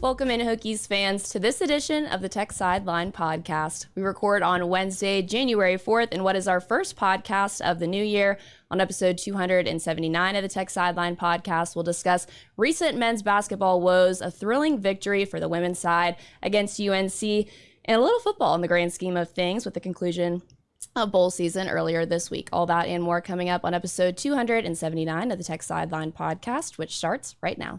Welcome in, Hokies fans, to this edition of the Tech Sideline Podcast. We record on Wednesday, January 4th, in what is our first podcast of the new year. On episode 279 of the Tech Sideline Podcast, we'll discuss recent men's basketball woes, a thrilling victory for the women's side against UNC, and a little football in the grand scheme of things with the conclusion of bowl season earlier this week. All that and more coming up on episode 279 of the Tech Sideline Podcast, which starts right now.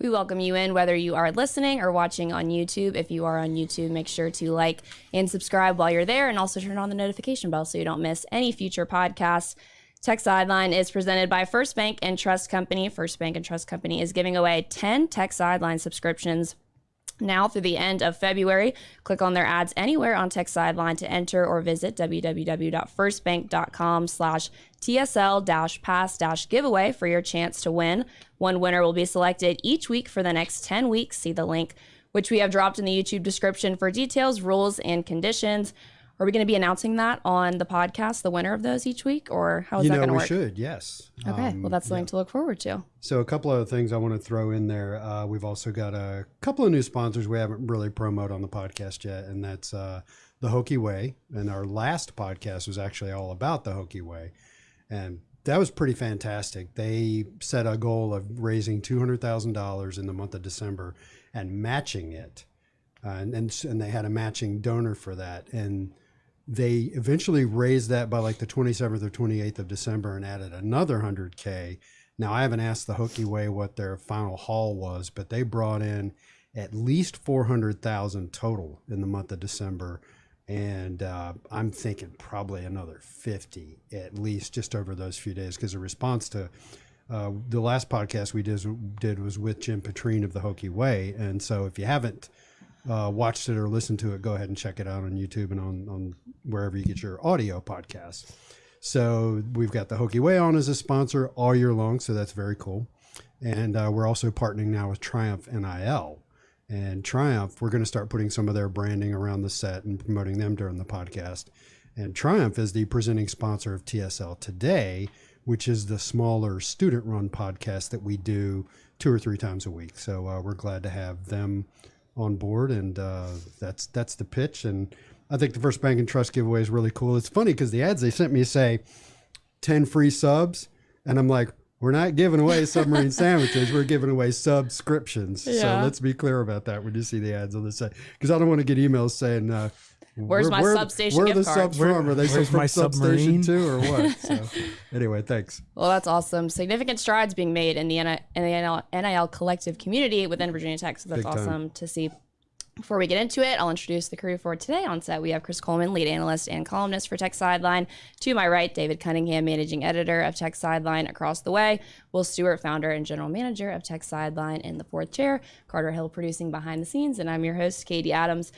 We welcome you in whether you are listening or watching on YouTube. If you are on YouTube, make sure to like and subscribe while you're there, and also turn on the notification bell so you don't miss any future podcasts. Tech Sideline is presented by First Bank and Trust Company. First Bank and Trust Company is giving away 10 Tech Sideline subscriptions now through the end of February. Click on their ads anywhere on Tech Sideline to enter, or visit www.firstbank.com/TSL-pass-giveaway for your chance to win. One winner will be selected each week for the next 10 weeks. See the link, which we have dropped in the YouTube description, for details, rules, and conditions. Are we going to be announcing that on the podcast, the winner of those each week, or how is that going to work? We should, yes. Okay, well, that's something to look forward to. So a couple of things I want to throw in there. We've also got a couple of new sponsors we haven't really promoted on the podcast yet, and that's the Hokie Way. And our last podcast was actually all about the Hokie Way, and that was pretty fantastic. They set a goal of raising $200,000 in the month of December and matching it, and they had a matching donor for that, and they eventually raised that by like the 27th or 28th of December and added another $100K. Now, I haven't asked the Hokie Way what their final haul was, but they brought in at least $400,000 total in the month of December. And I'm thinking probably another 50 at least just over those few days, because the response to the last podcast we did was with Jim Petrine of the Hokie Way. And so if you haven't watched it or listened to it, go ahead and check it out on YouTube and on wherever you get your audio podcasts. So we've got the Hokie Way on as a sponsor all year long, so that's very cool. And we're also partnering now with Triumph NIL. And Triumph, we're going to start putting some of their branding around the set and promoting them during the podcast. And Triumph is the presenting sponsor of TSL Today, which is the smaller student-run podcast that we do 2 or 3 times a week. So we're glad to have them on board, and that's the pitch. And I think the First Bank and Trust giveaway is really cool. It's funny because the ads they sent me say 10 free subs, and I'm like, we're not giving away submarine sandwiches, we're giving away subscriptions. Yeah. So let's be clear about that when you see the ads on the site, because I don't want to get emails saying where's my substation where gift the card? subs from? Are they from my substation too, or what? So anyway, thanks. Well, that's awesome. Significant strides being made in the NIL collective community within Virginia Tech, so that's awesome to see. Before we get into it, I'll introduce the crew for today. On set, we have Chris Coleman, lead analyst and columnist for Tech Sideline. To my right, David Cunningham, managing editor of Tech Sideline. Across the way, Will Stewart, founder and general manager of Tech Sideline. In the fourth chair, Carter Hill, producing behind the scenes. And I'm your host, Katie Adams.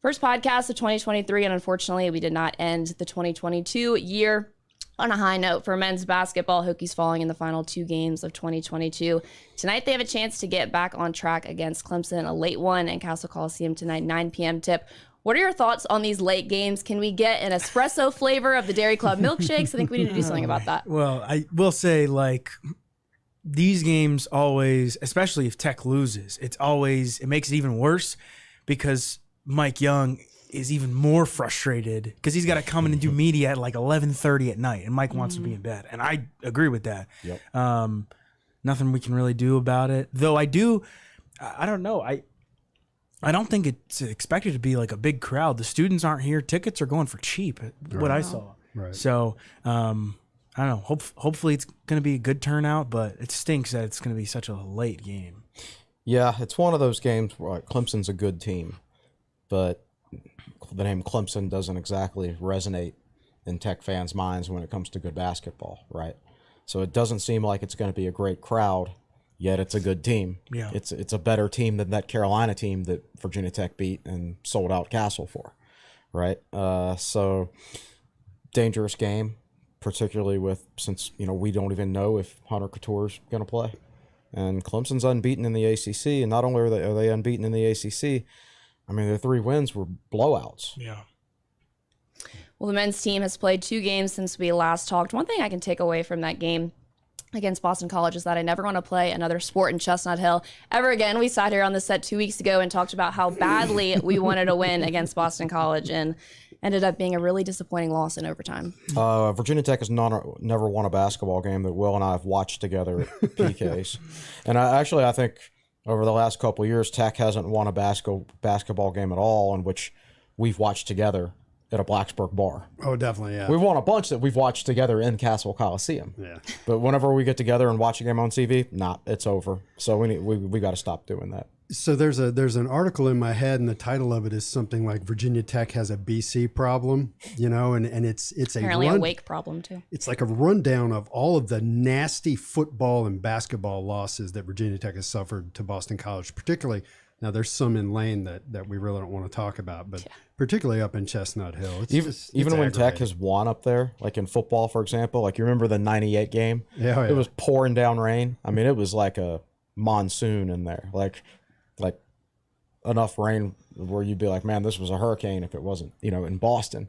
First podcast of 2023, and unfortunately, we did not end the 2022 year on a high note for men's basketball. Hokies falling in the final 2 games of 2022. Tonight, they have a chance to get back on track against Clemson, a late one in Castle Coliseum tonight, 9 p.m. tip. What are your thoughts on these late games? Can we get an espresso flavor of the Dairy Club milkshakes? I think we need to do something about that. Well, I will say, these games always, especially if Tech loses, it makes it even worse, because Mike Young is even more frustrated because he's got to come in and do media at like 11:30 at night, and Mike wants to be in bed. And I agree with that. Yep. Nothing we can really do about it. Though I don't know. I don't think it's expected to be like a big crowd. The students aren't here. Tickets are going for cheap, what I saw. Right. So I don't know. Hopefully it's going to be a good turnout, but it stinks that it's going to be such a late game. Yeah, it's one of those games where Clemson's a good team, but the name Clemson doesn't exactly resonate in Tech fans' minds when it comes to good basketball, right? So it doesn't seem like it's going to be a great crowd, yet it's a good team. Yeah. It's a better team than that Carolina team that Virginia Tech beat and sold out Castle for, right? So dangerous game, particularly since we don't even know if Hunter Couture's going to play. And Clemson's unbeaten in the ACC, and not only are they unbeaten in the ACC, I mean, their 3 wins were blowouts. Yeah. Well, the men's team has played 2 games since we last talked. One thing I can take away from that game against Boston College is that I never want to play another sport in Chestnut Hill ever again. We sat here on the set 2 weeks ago and talked about how badly we wanted to win against Boston College, and ended up being a really disappointing loss in overtime. Virginia Tech has never won a basketball game that Will and I have watched together at PKs. And I think over the last couple of years, Tech hasn't won a basketball game at all in which we've watched together at a Blacksburg bar. Oh, definitely, yeah. We've won a bunch that we've watched together in Castle Coliseum. Yeah. But whenever we get together and watch a game on TV, it's over. So we got to stop doing that. So there's an article in my head, and the title of it is something like Virginia Tech has a BC problem, and it's Apparently a Wake problem too. It's like a rundown of all of the nasty football and basketball losses that Virginia Tech has suffered to Boston College, particularly. Now, there's some in Lane that we really don't want to talk about, but particularly up in Chestnut Hill. Even when Tech has won up there, like in football, for example, like you remember the 98 game? Yeah, It was pouring down rain. I mean, it was like a monsoon in there, like enough rain where you'd be like, man, this was a hurricane if it wasn't, in Boston.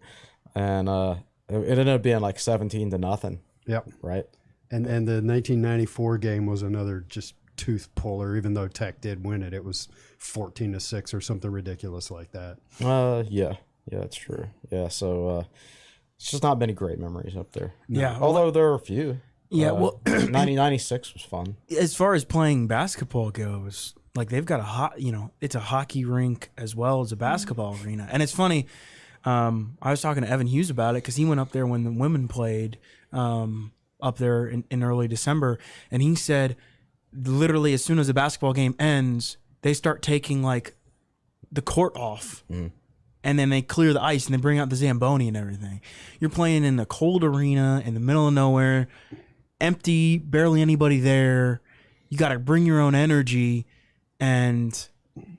And it ended up being like 17-0. Yep. Right. And the 1994 game was another just tooth puller. Even though Tech did win it, it was 14-6 or something ridiculous like that. Yeah, that's true. Yeah, so it's just not many great memories up there. Yeah, although there are a few. Yeah, 96 was fun. As far as playing basketball goes, like they've got it's a hockey rink as well as a basketball arena. And it's funny, I was talking to Evan Hughes about it because he went up there when the women played up there in early December, and he said literally as soon as the basketball game ends, they start taking like the court off. And then they clear the ice and they bring out the Zamboni and everything. You're playing in a cold arena in the middle of nowhere, empty, barely anybody there. You got to bring your own energy, and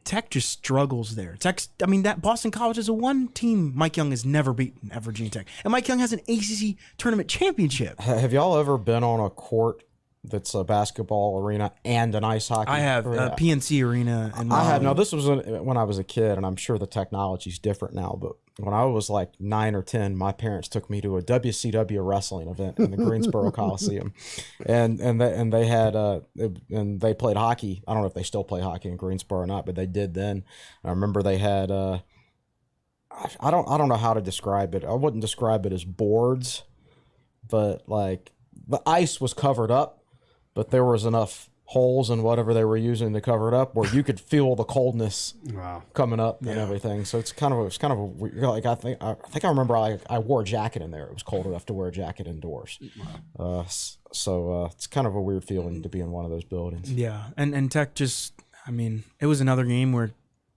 Tech just struggles there. That Boston College is a one team Mike Young has never beaten at Virginia Tech, and Mike Young has an ACC tournament championship. Have y'all ever been on a court that's a basketball arena and an ice hockey? I have a PNC arena. I have. Now, this was when I was a kid, and I'm sure the technology's different now, but when I was like 9 or 10, my parents took me to a WCW wrestling event in the Greensboro Coliseum, and they had and they played hockey. I don't know if they still play hockey in Greensboro or not, but they did then. I remember they had I don't know how to describe it. I wouldn't describe it as boards, but like the ice was covered up, but there was enough holes in whatever they were using to cover it up where you could feel the coldness coming up and everything. So it's kind of a weird, like I think I remember I wore a jacket in there. It was cold enough to wear a jacket indoors. So it's kind of a weird feeling to be in one of those buildings. Yeah, and Tech just, it was another game where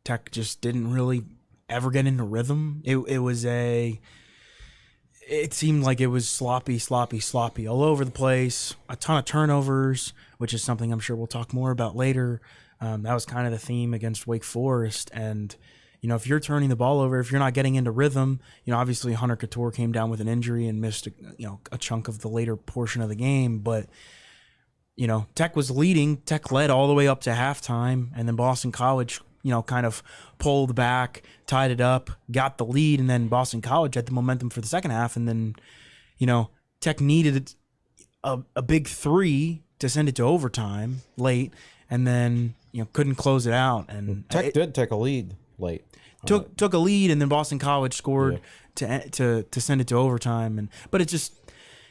Tech just didn't really ever get into rhythm. It seemed like it was sloppy all over the place. A ton of turnovers, which is something I'm sure we'll talk more about later. That was kind of the theme against Wake Forest. And, if you're turning the ball over, if you're not getting into rhythm, obviously Hunter Couture came down with an injury and missed, a chunk of the later portion of the game. But, Tech was leading. Tech led all the way up to halftime. And then Boston College, kind of pulled back, tied it up, got the lead, and then Boston College had the momentum for the second half. And then, Tech needed a big three to send it to overtime late, and then, couldn't close it out. And Tech did take a lead late. Took a lead, and then Boston College scored to send it to overtime. But it's just,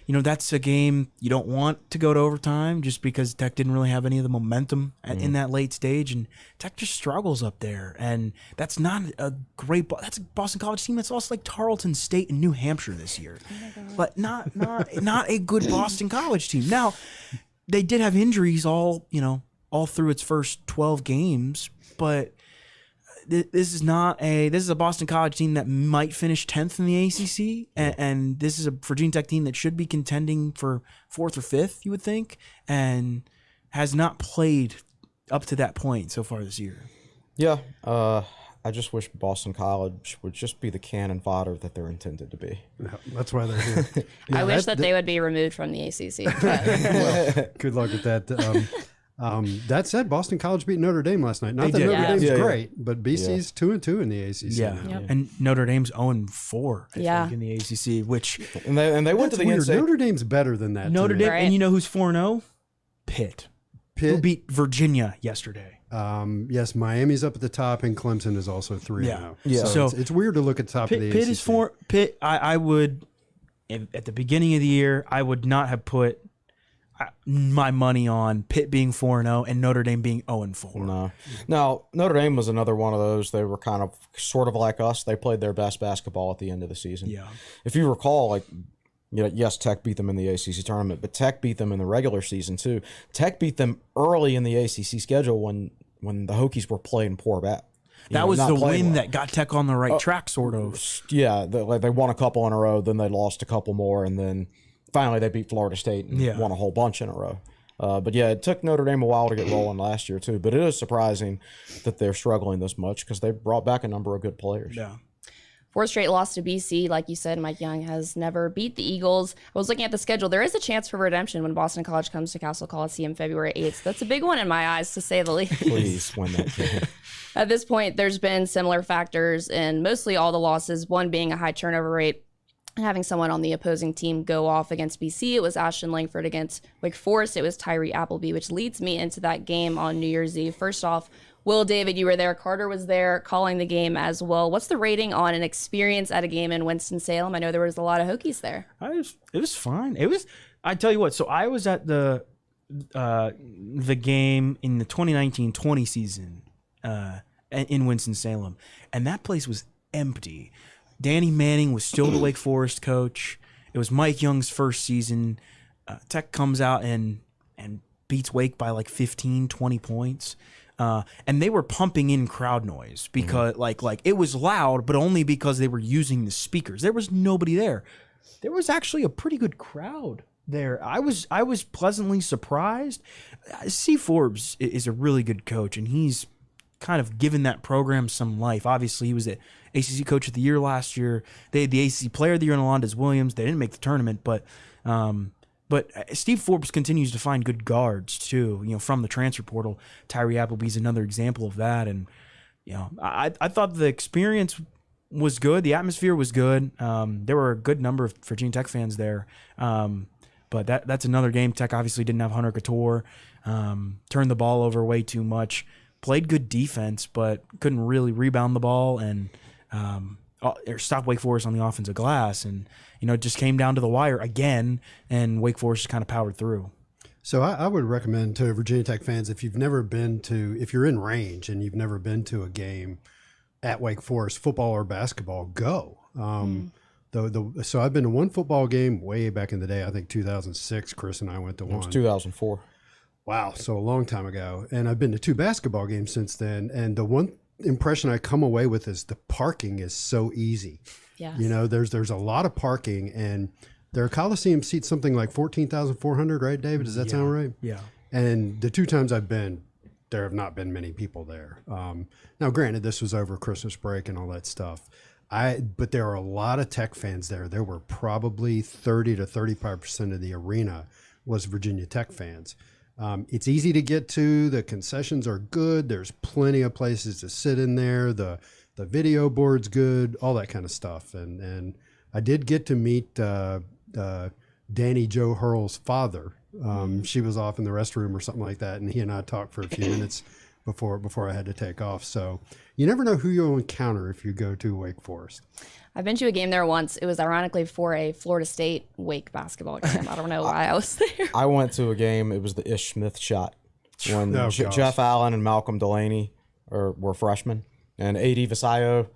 that's a game you don't want to go to overtime just because Tech didn't really have any of the momentum in that late stage, and Tech just struggles up there. And that's not a great. That's a Boston College team that's lost like Tarleton State and New Hampshire this year, but not a good Boston College team. Now, they did have injuries all through its first 12 games, but this is a Boston College team that might finish 10th in the ACC, and this is a Virginia Tech team that should be contending for 4th or 5th, you would think, and has not played up to that point so far this year. Yeah, I just wish Boston College would just be the cannon fodder that they're intended to be. Yeah, that's why they're here. I wish that they would be removed from the ACC. But Good luck with that. That said, Boston College beat Notre Dame last night. Not They that did. Notre Yeah. Dame's great, but BC's 2-2 in the ACC. Yeah, now. and Notre Dame's 0-4, I Yeah. think, in the ACC. Which And they went to That's the weird. NCAA. Notre Dame's better than that. to Notre me. Dame, Right. and you know who's 4-0? Pitt. Who Pitt. beat Virginia yesterday? Yes, Miami's up at the top, and Clemson is also 3-0. Yeah. So, So it's weird to look at the top of the Pitt ACC. is 4. Pitt. I would, at the beginning of the year, I would not have put my money on Pitt being 4-0 and Notre Dame being 0-4. No. Now, Notre Dame was another one of those. They were kind of sort of like us. They played their best basketball at the end of the season. Yeah. If you recall, like, you know, yes, Tech beat them in the ACC tournament, but Tech beat them in the regular season too. Tech beat them early in the ACC schedule when the Hokies were playing poor bat. That was not the playing win well. that got Tech on the right track, sort of. Yeah, they won a couple in a row, then they lost a couple more, and then finally they beat Florida State and won a whole bunch in a row. But yeah, it took Notre Dame a while to get rolling last year too. But it is surprising that they're struggling this much because they brought back a number of good players. Yeah. 4 straight loss to BC. Like you said, Mike Young has never beat the Eagles. I was looking at the schedule. There is a chance for redemption when Boston College comes to Castle Coliseum February 8th. That's a big one in my eyes, to say the least. Please win that game. At this point, there's been similar factors in mostly all the losses, one being a high turnover rate. Having someone on the opposing team go off against BC. It was Ashton Langford against Wake Forest. It was Tyree Appleby, which leads me into that game on New Year's Eve. First off, Will, David, you were there. Carter was there calling the game as well. What's the rating on an experience at a game in Winston-Salem? I know there was a lot of Hokies there. It was fine. I tell you what, so I was at the game in the 2019-20 season in Winston-Salem, and that place was empty. Danny Manning was still the Wake Forest coach. It was Mike Young's first season. Tech comes out and beats Wake by like 15, 20 points. And they were pumping in crowd noise because like it was loud, but only because they were using the speakers. There was nobody there. There was actually a pretty good crowd there. I was pleasantly surprised. C. Forbes is a really good coach, and he's kind of given that program some life. Obviously, he was the ACC Coach of the Year last year. They had the ACC Player of the Year in Alondes Williams. They didn't make the tournament, but Steve Forbes continues to find good guards too. You know, from the transfer portal, Tyree Appleby's another example of that. And you know, I thought the experience was good. The atmosphere was good. There were a good number of Virginia Tech fans there. But that's another game. Tech obviously didn't have Hunter Couture. Turned the ball over way too much. Played good defense, but couldn't really rebound the ball and or stop Wake Forest on the offensive glass. And, you know, it just came down to the wire again, and Wake Forest just kind of powered through. So I would recommend to Virginia Tech fans, if you're in range and you've never been to a game at Wake Forest, football or basketball, go. So I've been to one football game way back in the day. I think 2006, Chris and I went to one. It was 2004. Wow, so a long time ago. And I've been to 2 basketball games since then. And the one impression I come away with is the parking is so easy. Yes. You know, there's a lot of parking, and their Coliseum seats something like 14,400, right, David? Does that sound right? Yeah. And the 2 times I've been, there have not been many people there. Now, granted, this was over Christmas break and all that stuff. But there are a lot of Tech fans there. There were probably 30 to 35% of the arena was Virginia Tech fans. It's easy to get to. The concessions are good. There's plenty of places to sit in there. The video board's good, all that kind of stuff. And I did get to meet Danny Jo Hurl's father. She was off in the restroom or something like that, and he and I talked for a few minutes before I had to take off. So you never know who you'll encounter if you go to Wake Forest. I've been to a game there once. It was ironically for a Florida State Wake basketball game. I don't know why I was there. I went to a game. It was the Ish Smith shot when Oh, gosh. Jeff Allen and Malcolm Delaney were freshmen, and A.D. Visayo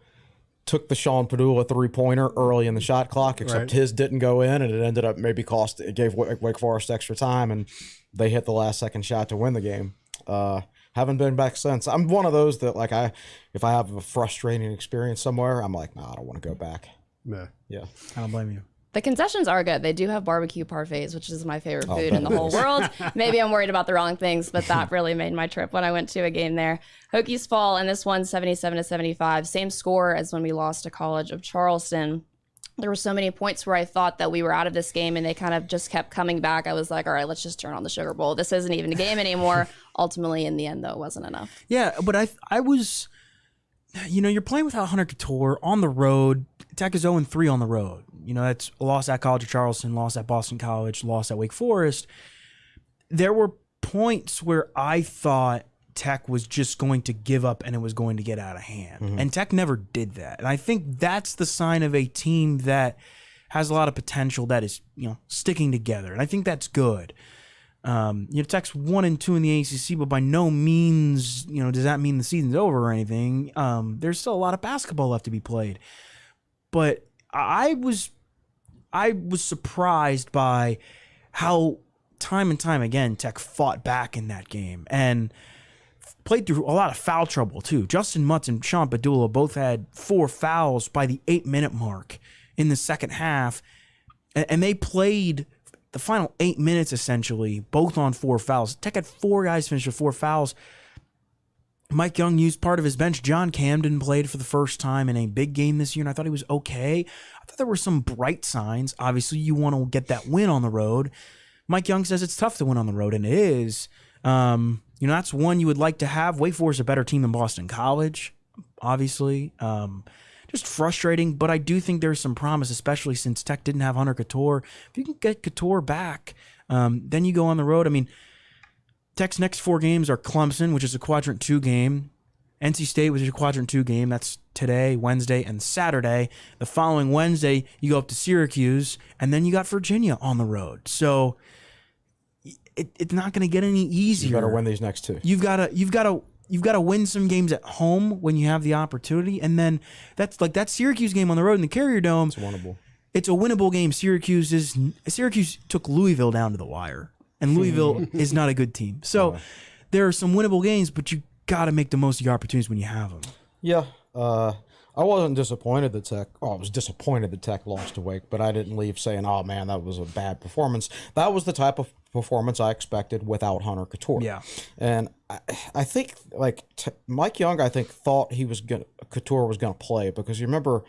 took the Sean Padula 3-pointer early in the shot clock, except Right. his didn't go in, and it ended up it gave Wake Forest extra time, and they hit the last second shot to win the game. Haven't been back since. I'm one of those that, like, if I have a frustrating experience somewhere, I'm like, nah, I don't want to go back. Yeah. I don't blame you. The concessions are good. They do have barbecue parfaits, which is my favorite food in the whole world. Maybe I'm worried about the wrong things, but that really made my trip when I went to a game there. Hokies fall, and this one 77-75. Same score as when we lost to College of Charleston. There were so many points where I thought that we were out of this game, and they kind of just kept coming back. I was like, all right, let's just turn on the Sugar Bowl. This isn't even a game anymore. ultimately, in the end, though, it wasn't enough. Yeah, but I was, you're playing without Hunter Couture on the road. Tech is 0-3 on the road. That's a loss at College of Charleston, loss at Boston College, loss at Wake Forest. There were points where I thought Tech was just going to give up and it was going to get out of hand. Mm-hmm. And Tech never did that. And I think that's the sign of a team that has a lot of potential, that is, sticking together. And I think that's good. Tech's 1-2 in the ACC, but by no means, does that mean the season's over or anything. There's still a lot of basketball left to be played. But I was surprised by how time and time again Tech fought back in that game and played through a lot of foul trouble too. Justin Mutz and Sean Padula both had 4 fouls by the 8-minute mark in the second half, and they played the final 8 minutes essentially, both on 4 fouls. Tech had 4 guys finish with 4 fouls. Mike Young used part of his bench. John Camden played for the first time in a big game this year, and I thought he was okay. I thought there were some bright signs. Obviously, you want to get that win on the road. Mike Young says it's tough to win on the road, and it is. That's one you would like to have. Wake Forest is a better team than Boston College, obviously. Just frustrating, but I do think there's some promise, especially since Tech didn't have Hunter Couture. If you can get Couture back, then you go on the road. I mean, Tech's next 4 games are Clemson, which is a Quadrant 2 game. NC State, which is a Quadrant 2 game. That's today, Wednesday, and Saturday. The following Wednesday, you go up to Syracuse, and then you got Virginia on the road. So it's not going to get any easier. You better win these next 2. You've got to win some games at home when you have the opportunity, and then that's like that Syracuse game on the road in the Carrier Dome. It's winnable. It's a winnable game. Syracuse took Louisville down to the wire, and Louisville is not a good team. So there are some winnable games, but you got to make the most of your opportunities when you have them. Yeah. I wasn't disappointed that Tech. Oh, I was disappointed that Tech lost to Wake, but I didn't leave saying, "Oh man, that was a bad performance." That was the type of performance I expected without Hunter Couture. Yeah, and I think Mike Young, I think thought Couture was gonna play, because you remember,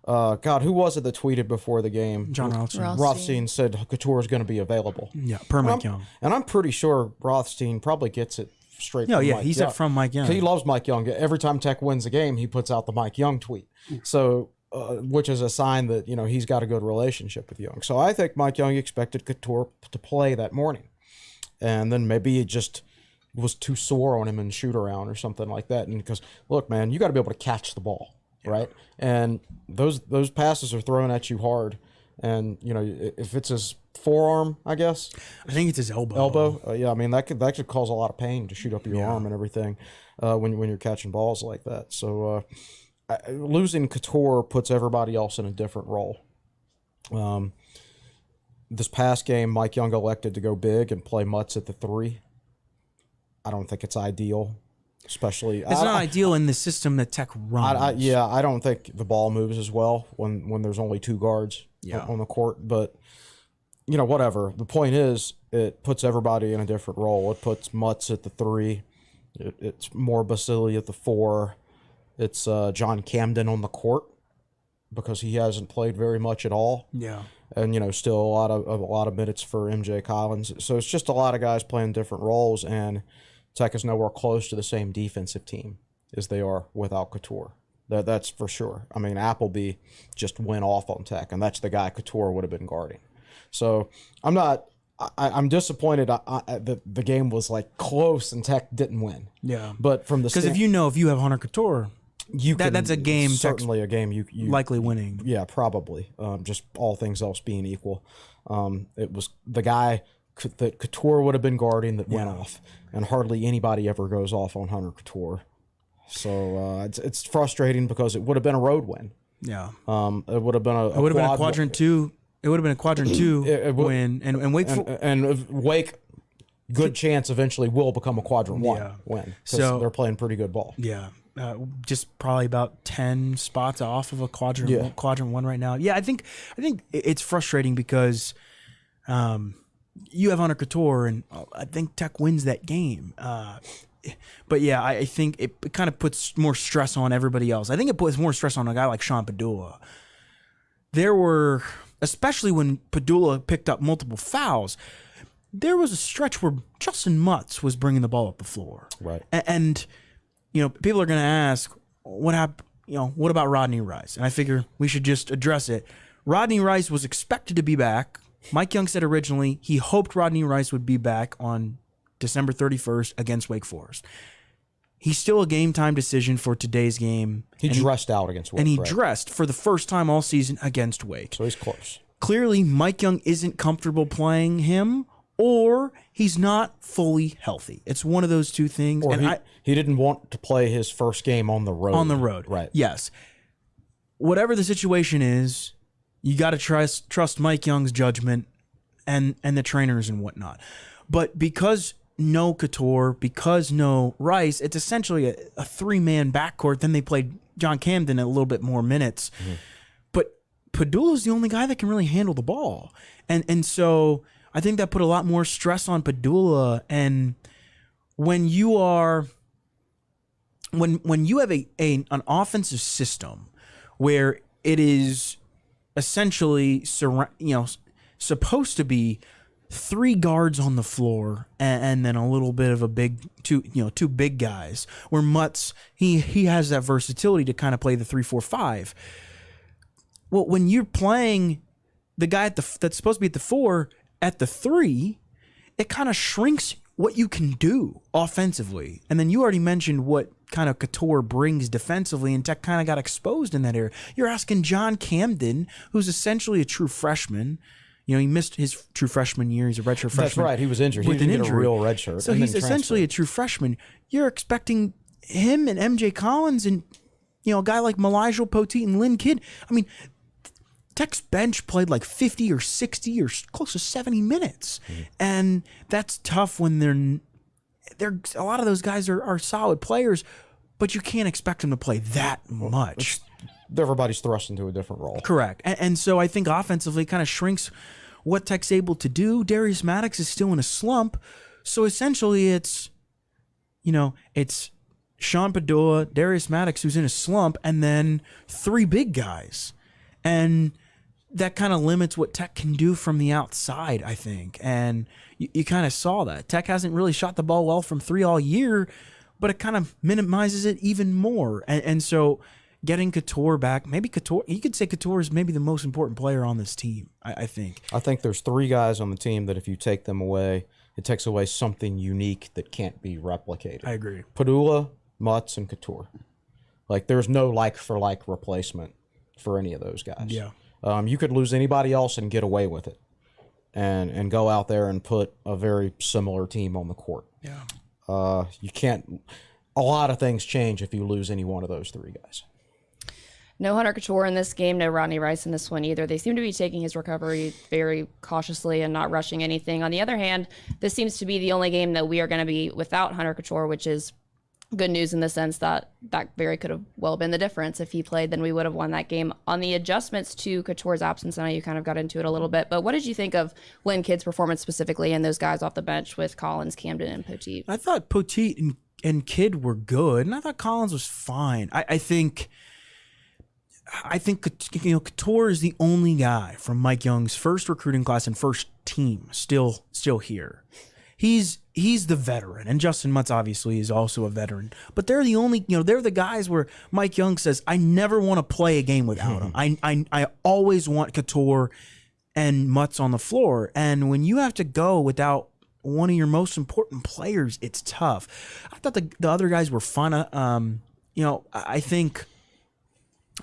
who was it that tweeted before the game? John Rothstein. Rothstein said Couture is going to be available. Yeah, per Mike Young, and I'm pretty sure Rothstein probably gets it straight. No, from yeah, Mike he said from Mike Young. He loves Mike Young. Every time Tech wins a game, he puts out the Mike Young tweet. So, which is a sign that he's got a good relationship with Young. So I think Mike Young expected Couture to play that morning, and then maybe it just was too sore on him in shoot around or something like that. And because look, man, you got to be able to catch the ball, right? And those passes are thrown at you hard, and if it's his forearm, I guess. I think it's his elbow. Yeah, I mean that could cause a lot of pain to shoot up your arm and everything when you're catching balls like that. So losing Couture puts everybody else in a different role. This past game, Mike Young elected to go big and play Mutz at the 3. I don't think it's ideal, especially. It's not ideal in the system that Tech runs. I don't think the ball moves as well when there's only 2 guards on the court, but. Whatever. The point is, it puts everybody in a different role. It puts Mutz at the 3. It's more Basili at the 4. It's John Camden on the court because he hasn't played very much at all. Yeah. And still a lot of minutes for MJ Collins. So it's just a lot of guys playing different roles, and Tech is nowhere close to the same defensive team as they are without Couture. That's for sure. I mean, Appleby just went off on Tech, and that's the guy Couture would have been guarding. So I'm disappointed that the game was close and Tech didn't win. Yeah. But from the because if you have Hunter Couture, that's a game. Certainly a game you likely winning. Yeah, probably. Just all things else being equal, it was the guy that Couture would have been guarding that went off, and hardly anybody ever goes off on Hunter Couture. So it's frustrating because it would have been a road win. Yeah. It would have been a Quadrant 2. It would have been a Quadrant 2 win, and Wake, good chance eventually will become a Quadrant 1 win because they're playing pretty good ball. Yeah, just probably about 10 spots off of a Quadrant 1 right now. Yeah, I think it's frustrating because you have Hunter Couture, and I think Tech wins that game. But yeah, I think it kind of puts more stress on everybody else. I think it puts more stress on a guy like Sean Padula. There were, especially when Padula picked up multiple fouls, there was a stretch where Justin Mutz was bringing the ball up the floor. Right. And people are going to ask, what happened? What about Rodney Rice? And I figure we should just address it. Rodney Rice was expected to be back. Mike Young said originally he hoped Rodney Rice would be back on December 31st against Wake Forest. He's still a game time decision for today's game. He dressed out against Wake. And he dressed for the first time all season against Wake. So he's close. Clearly, Mike Young isn't comfortable playing him, or he's not fully healthy. It's one of those two things. Or and he didn't want to play his first game on the road. On the road. Right. Yes. Whatever the situation is, you got to trust Mike Young's judgment and the trainers and whatnot. But because no Couture, because no Rice, it's essentially a three-man backcourt. Then they played John Camden a little bit more minutes. Mm-hmm. But Padula's the only guy that can really handle the ball. And so I think that put a lot more stress on Padula. And when you are when you have an offensive system where it is essentially supposed to be three guards on the floor and then a little bit of a two big guys, where Mutz he has that versatility to kind of play the 3-4-5. Well, when you're playing the guy that's supposed to be at the 4 at the 3, it kind of shrinks what you can do offensively. And then you already mentioned what kind of Couture brings defensively, and Tech kind of got exposed in that area. You're asking John Camden, who's essentially a true freshman. He missed his true freshman year. He's a redshirt freshman. That's right. He was injured. With he didn't an get a real redshirt. So he's essentially a true freshman. You're expecting him and MJ Collins and a guy like Malijal Poteet and Lynn Kidd. I mean, Tech's bench played like 50 or 60 or close to 70 minutes. Mm-hmm. And that's tough when they're a lot of those guys are solid players, but you can't expect them to play that much. Everybody's thrust into a different role. Correct. And so I think offensively it kind of shrinks what Tech's able to do. Darius Maddox is still in a slump. So essentially it's Sean Padula, Darius Maddox, who's in a slump, and then three big guys. And that kind of limits what Tech can do from the outside, I think. And you kind of saw that. Tech hasn't really shot the ball well from 3 all year, but it kind of minimizes it even more. And so getting Couture back, maybe Couture, you could say Couture is maybe the most important player on this team, I think. I think there's 3 guys on the team that if you take them away, it takes away something unique that can't be replicated. I agree. Padula, Mutz, and Couture. There's no like-for-like replacement for any of those guys. Yeah. You could lose anybody else and get away with it and go out there and put a very similar team on the court. Yeah. You can't – a lot of things change if you lose any one of those 3 guys. No Hunter Couture in this game, no Rodney Rice in this one either. They seem to be taking his recovery very cautiously and not rushing anything. On the other hand, this seems to be the only game that we are going to be without Hunter Couture, which is good news in the sense that that very could have well been the difference. If he played, then we would have won that game. On the adjustments to Couture's absence, I know you kind of got into it a little bit, but what did you think of Lynn Kidd's performance specifically and those guys off the bench with Collins, Camden, and Poteet? I thought Poteet and Kidd were good, and I thought Collins was fine. I think Couture is the only guy from Mike Young's first recruiting class and first team still here. He's the veteran, and Justin Mutz obviously is also a veteran. But they're the only, they're the guys where Mike Young says, I never want to play a game without him. I always want Couture and Mutz on the floor. And when you have to go without one of your most important players, it's tough. I thought the other guys were fun. I think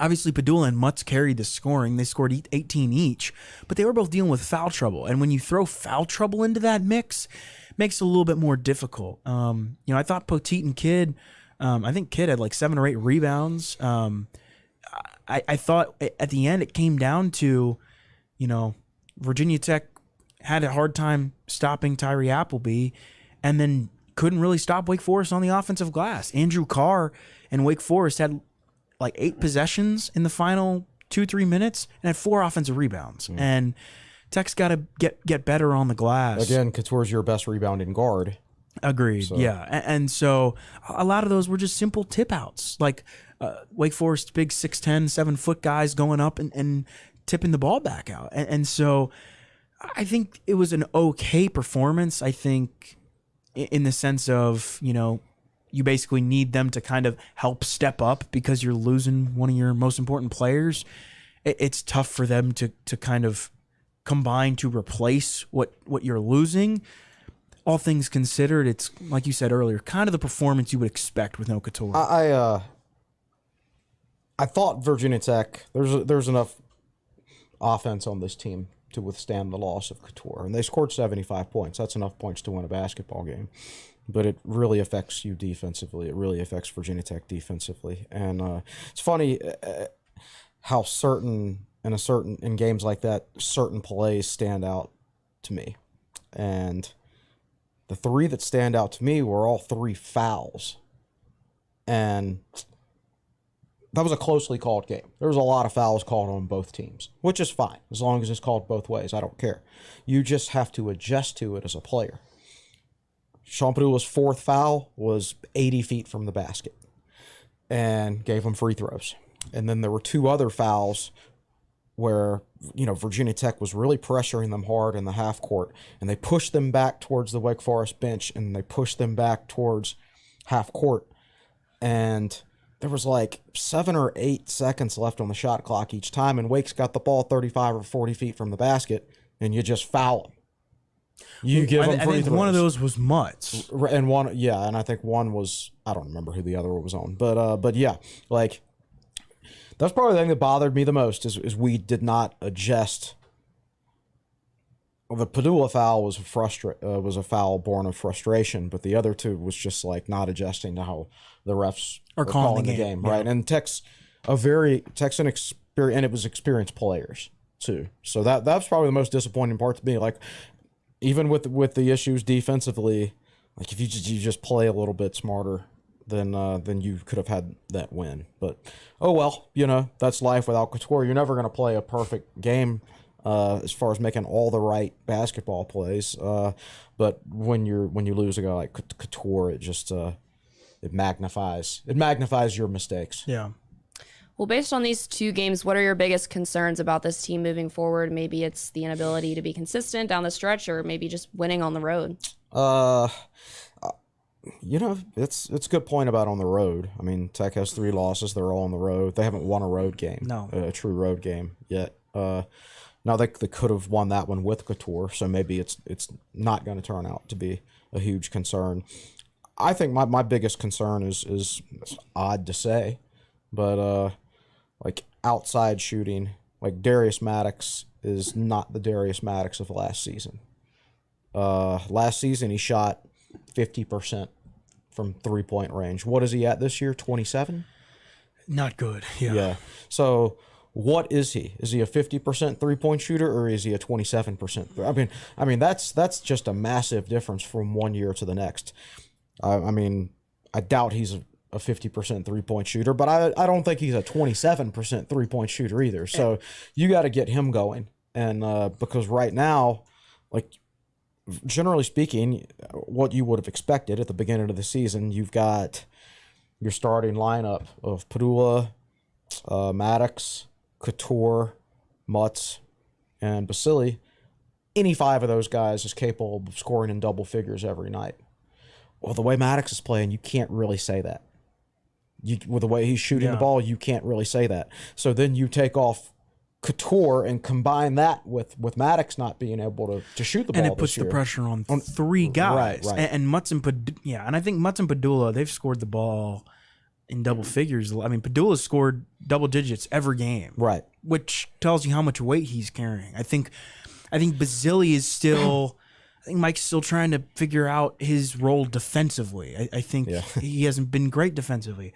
obviously Padula and Mutz carried the scoring. They scored 18 each, but they were both dealing with foul trouble. And when you throw foul trouble into that mix, makes it a little bit more difficult. I thought Poteet and Kidd, I think Kidd had like 7 or 8 rebounds. I thought at the end it came down to, Virginia Tech had a hard time stopping Tyree Appleby and then couldn't really stop Wake Forest on the offensive glass. Andrew Carr and Wake Forest had like 8 possessions in the final 2-3 minutes and had 4 offensive rebounds. And Tech's got to get better on the glass. Again, Couture's your best rebounding guard. Agreed. So. Yeah, and so a lot of those were just simple tip outs, like Wake Forest big 6'10", 7-foot guys going up and tipping the ball back out. And so I think it was an okay performance. I think in the sense of, you basically need them to kind of help step up because you're losing one of your most important players. It's tough for them to kind of combine to replace what you're losing. All things considered, it's, like you said earlier, kind of the performance you would expect with no Couture. I thought Virginia Tech, there's enough offense on this team to withstand the loss of Couture, and they scored 75 points. That's enough points to win a basketball game, but it really affects you defensively. It really affects Virginia Tech defensively, and it's funny how in games like that, certain plays stand out to me, and the three that stand out to me were all three fouls, and that was a closely called game. There was a lot of fouls called on both teams, which is fine. As long as it's called both ways, I don't care. You just have to adjust to it as a player. Sean Padula's fourth foul was 80 feet from the basket and gave him free throws. And then there were two other fouls where, Virginia Tech was really pressuring them hard in the half court, and they pushed them back towards the Wake Forest bench, and they pushed them back towards half court. And there was like 7 or 8 seconds left on the shot clock each time, and Wake's got the ball 35 or 40 feet from the basket, and you just foul them. You give them free throws. One of those was Mutts. And and I think one was, I don't remember who the other one was on, but yeah, like, that's probably the thing that bothered me the most is we did not adjust. The Padula foul was a foul born of frustration, but the other two was just like not adjusting to how the refs are calling the game, right? And Tech's an experience, and it was experienced players too. So that's probably the most disappointing part to me. Like, even with the issues defensively, like if you just play a little bit smarter, then you could have had that win. But oh well, that's life without Couture. You're never going to play a perfect game as far as making all the right basketball plays. But when you lose a guy like Couture, it just it magnifies your mistakes. Yeah. Well, based on these two games, what are your biggest concerns about this team moving forward? Maybe it's the inability to be consistent down the stretch, or maybe just winning on the road. It's a good point about on the road. I mean, Tech has 3 losses. They're all on the road. They haven't won a road game, a true road game yet. Now they could have won that one with Couture, so maybe it's not going to turn out to be a huge concern. I think my biggest concern is odd to say, but like outside shooting, like Darius Maddox is not the Darius Maddox of last season. Last season he shot 50% from 3-point range. What is he at this year? 27? Not good. Yeah. So what is he? Is he a 50% 3-point shooter, or is he a 27%? I mean that's just a massive difference from one year to the next. I doubt he's a 50% 3-point shooter, but I don't think he's a 27% 3-point shooter either. So you got to get him going. And because right now, like, generally speaking, what you would have expected at the beginning of the season, you've got your starting lineup of Padula, Maddox, Couture, Mutts, and Basili. Any 5 of those guys is capable of scoring in double figures every night. Well, the way Maddox is playing, you can't really say that. With the way he's shooting the ball, you can't really say that. So then you take off Couture and combine that with Maddox not being able to shoot the ball, and it puts the pressure on 3 guys. Right. And Mutts and and I think Mutts and Padula, they've scored the ball in double figures. I mean, Padula's scored double digits every game, right? Which tells you how much weight he's carrying. I think Basili is still. I think Mike's still trying to figure out his role defensively. I think he hasn't been great defensively.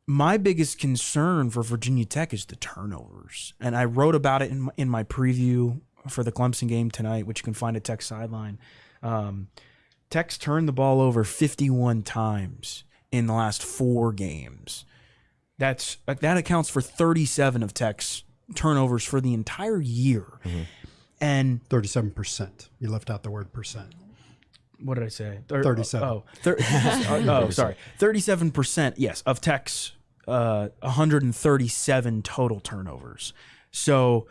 My biggest concern for Virginia Tech is the turnovers. And I wrote about it in my preview for the Clemson game tonight, which you can find at Tech Sideline. Tech's turned the ball over 51 times in the last 4 games. That accounts for 37 of Tech's turnovers for the entire year. Mm-hmm. And 37%. You left out the word percent. What did I say? 37. Sorry. 37%, yes, of Tech's 137 total turnovers. So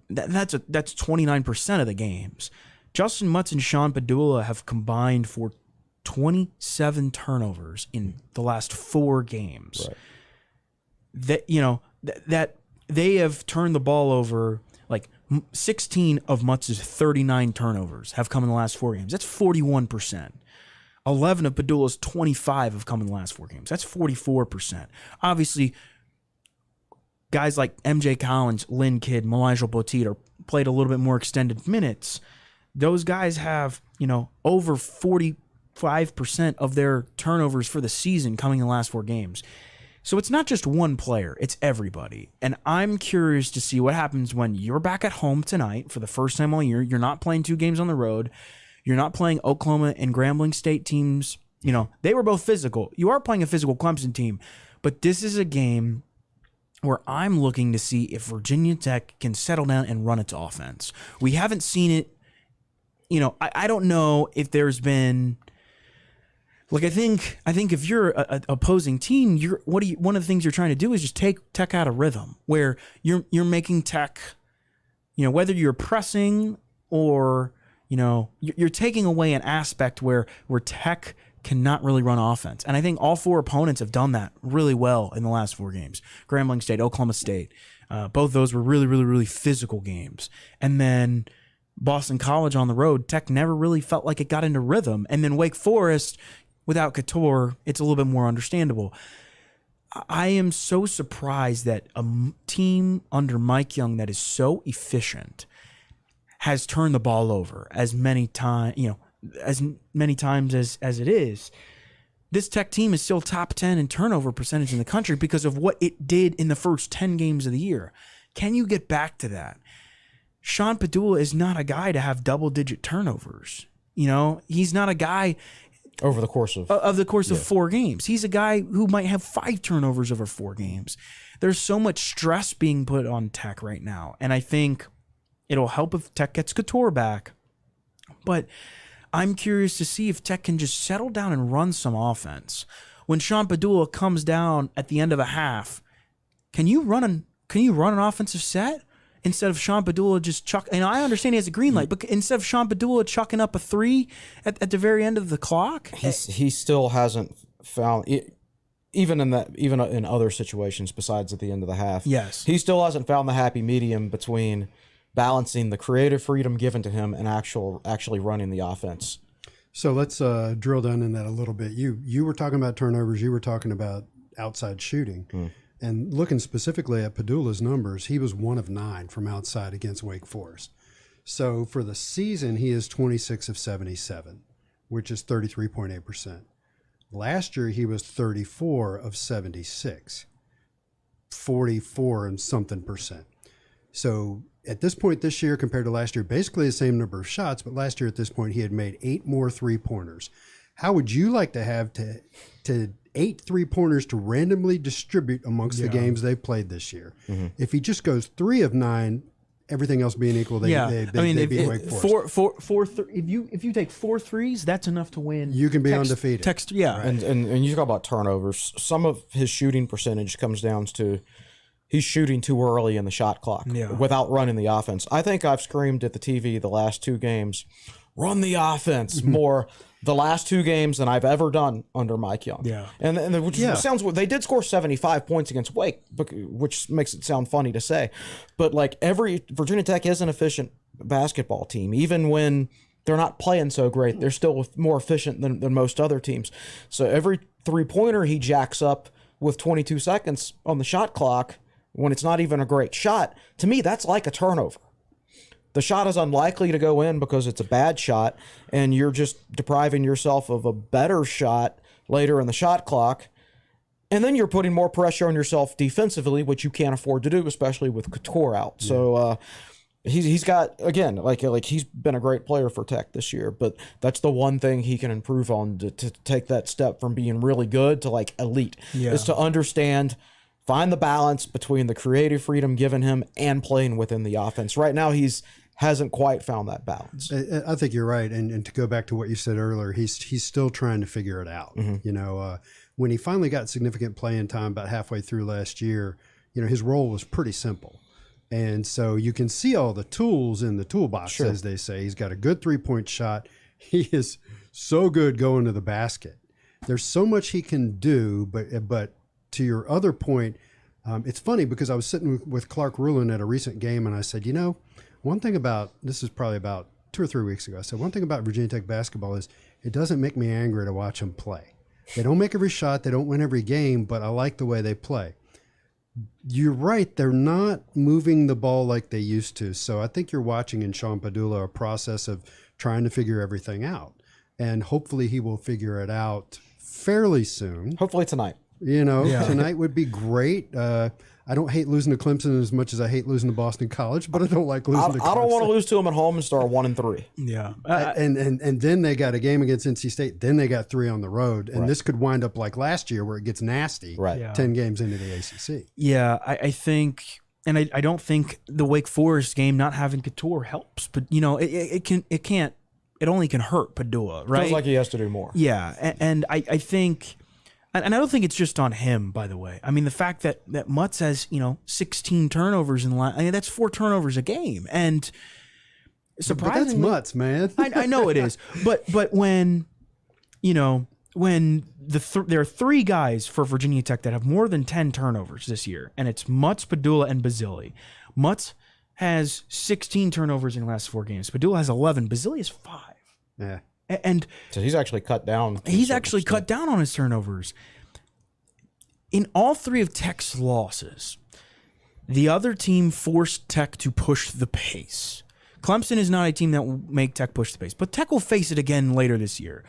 that's 29% of the games. Justin Mutz and Sean Padula have combined for 27 turnovers in the last 4 games. Right. That they have turned the ball over. Like 16 of Mutz's 39 turnovers have come in the last 4 games. That's 41%. 11 of Padula's 25 have come in the last 4 games. That's 44%. Obviously, guys like MJ Collins, Lynn Kidd, Elijah Poteet played a little bit more extended minutes. Those guys have, over 45% of their turnovers for the season coming in the last 4 games. So it's not just one player, it's everybody. And I'm curious to see what happens when you're back at home tonight for the first time all year. You're not playing 2 games on the road. You're not playing Oklahoma and Grambling State teams. They were both physical. You are playing a physical Clemson team. But this is a game where I'm looking to see if Virginia Tech can settle down and run its offense. We haven't seen it. I don't know if there's been... Like I think if you're an opposing team, one of the things you're trying to do is just take Tech out of rhythm, where you're making Tech, whether you're pressing or you're taking away an aspect where Tech cannot really run offense. And I think all 4 opponents have done that really well in the last 4 games. Grambling State, Oklahoma State, both those were really, really, really physical games. And then Boston College on the road, Tech never really felt like it got into rhythm. And then Wake Forest, without Couture, it's a little bit more understandable. I am so surprised that a team under Mike Young that is so efficient has turned the ball over as many times, as it is. This Tech team is still top 10 in turnover percentage in the country because of what it did in the first 10 games of the year. Can you get back to that? Sean Padula is not a guy to have double-digit turnovers. He's not a guy... Over the course of 4 games. He's a guy who might have 5 turnovers over 4 games. There's so much stress being put on Tech right now. And I think it'll help if Tech gets Couture back. But I'm curious to see if Tech can just settle down and run some offense. When Sean Padula comes down at the end of a half, can you run an offensive set? Instead of Sean Padula just and I understand he has a green light, but instead of Sean Padula chucking up a 3 at the very end of the clock, he still hasn't found even in other situations besides at the end of the half. Yes, he still hasn't found the happy medium between balancing the creative freedom given to him and actually running the offense. So let's drill down in that a little bit. You were talking about turnovers. You were talking about outside shooting. And looking specifically at Padula's numbers, he was 1 of 9 from outside against Wake Forest. So for the season, he is 26 of 77, which is 33.8%. Last year, he was 34 of 76, 44 and something percent. So at this point this year compared to last year, basically the same number of shots, but last year at this point, he had made 8 more 3-pointers. How would you like to have to 8 3-pointers to randomly distribute amongst the games they've played this year? Mm-hmm. If he just goes 3 of 9, everything else being equal, they beat Wake Forest. If you take 4 threes, that's enough to win. You can be undefeated. Right. And you talk about turnovers. Some of his shooting percentage comes down to he's shooting too early in the shot clock without running the offense. I think I've screamed at the TV the last 2 games, run the offense more the last 2 games than I've ever done under Mike Young. Yeah. And sounds, they did score 75 points against Wake, which makes it sound funny to say. But Virginia Tech is an efficient basketball team. Even when they're not playing so great, they're still more efficient than most other teams. So every 3-pointer he jacks up with 22 seconds on the shot clock when it's not even a great shot, to me, that's like a turnover. The shot is unlikely to go in because it's a bad shot, and you're just depriving yourself of a better shot later in the shot clock. And then you're putting more pressure on yourself defensively, which you can't afford to do, especially with Couture out. Yeah. So he's got, again, he's been a great player for Tech this year, but that's the one thing he can improve on to take that step from being really good to elite, is to understand, find the balance between the creative freedom given him and playing within the offense. Right now, hasn't quite found that balance. I think you're right. And to go back to what you said earlier, he's still trying to figure it out. Mm-hmm. When he finally got significant playing time about halfway through last year, his role was pretty simple. And so you can see all the tools in the toolbox, as they say. He's got a good 3-point shot. He is so good going to the basket. There's so much he can do, but to your other point, it's funny because I was sitting with Clark Rulin at a recent game, and I said, one thing about, this is probably about 2 or 3 weeks ago, I said, one thing about Virginia Tech basketball is it doesn't make me angry to watch them play. They don't make every shot, they don't win every game, but I like the way they play. You're right, they're not moving the ball like they used to. So I think you're watching in Sean Padula a process of trying to figure everything out. And hopefully he will figure it out fairly soon. Hopefully tonight. Tonight would be great. I don't hate losing to Clemson as much as I hate losing to Boston College, but I don't like losing to Clemson. I don't want to lose to them at home and start 1-3. Yeah. And then they got a game against NC State. Then they got 3 on the road. And this could wind up like last year where it gets nasty 10 games into the ACC. Yeah, I think, and I don't think the Wake Forest game not having Couture helps, but it only can hurt Padua, right? Feels like he has to do more. Yeah, and I think, and I don't think it's just on him, by the way. I mean, the fact that Mutz has 16 turnovers in the last, that's 4 turnovers a game, and surprisingly, but that's Mutz, man. I know it is, but when there are 3 guys for Virginia Tech that have more than 10 turnovers this year, and it's Mutz, Padula, and Basile. Mutz has 16 turnovers in the last 4 games. Padula has 11. Basile has 5. Yeah. And so he's actually cut down. He's actually cut down on his turnovers. In all 3 of Tech's losses, the other team forced Tech to push the pace. Clemson is not a team that will make Tech push the pace, but Tech will face it again later this year.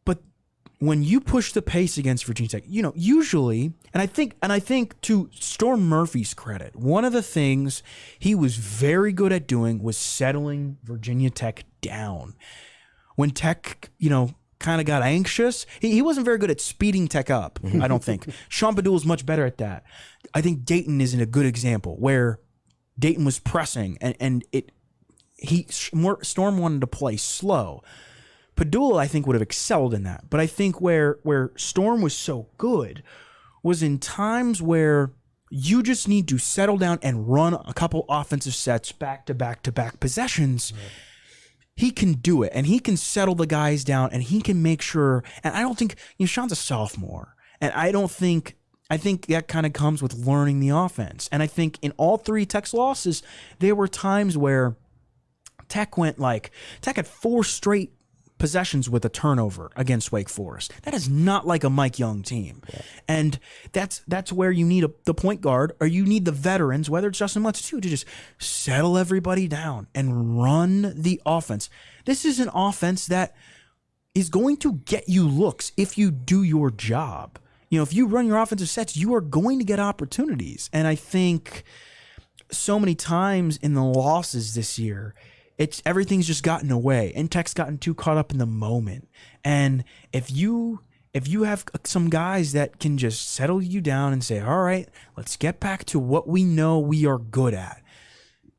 But when you push the pace against Virginia Tech, usually, and I think to Storm Murphy's credit, one of the things he was very good at doing was settling Virginia Tech down. When Tech, kind of got anxious, he wasn't very good at speeding Tech up, I don't think. Sean Padula is much better at that. I think Dayton is in a good example where Dayton was pressing and Storm wanted to play slow. Padula, I think, would have excelled in that. But I think where Storm was so good was in times where you just need to settle down and run a couple offensive sets back to back to back possessions. Right. He can do it, and he can settle the guys down, and he can make sure. And I don't think Sean's a sophomore, and I think that kind of comes with learning the offense. And I think in all 3 Tech's losses, there were times where Tech had 4 straight possessions with a turnover against Wake Forest. That is not like a Mike Young team. Yeah. And that's where you need the point guard, or you need the veterans, whether it's Justin Mutz too, to just settle everybody down and run the offense. This is an offense that is going to get you looks if you do your job. If you run your offensive sets, you are going to get opportunities. And I think so many times in the losses this year, everything's just gotten away, and Tech's gotten too caught up in the moment. And if you have some guys that can just settle you down and say, all right, let's get back to what we know we are good at,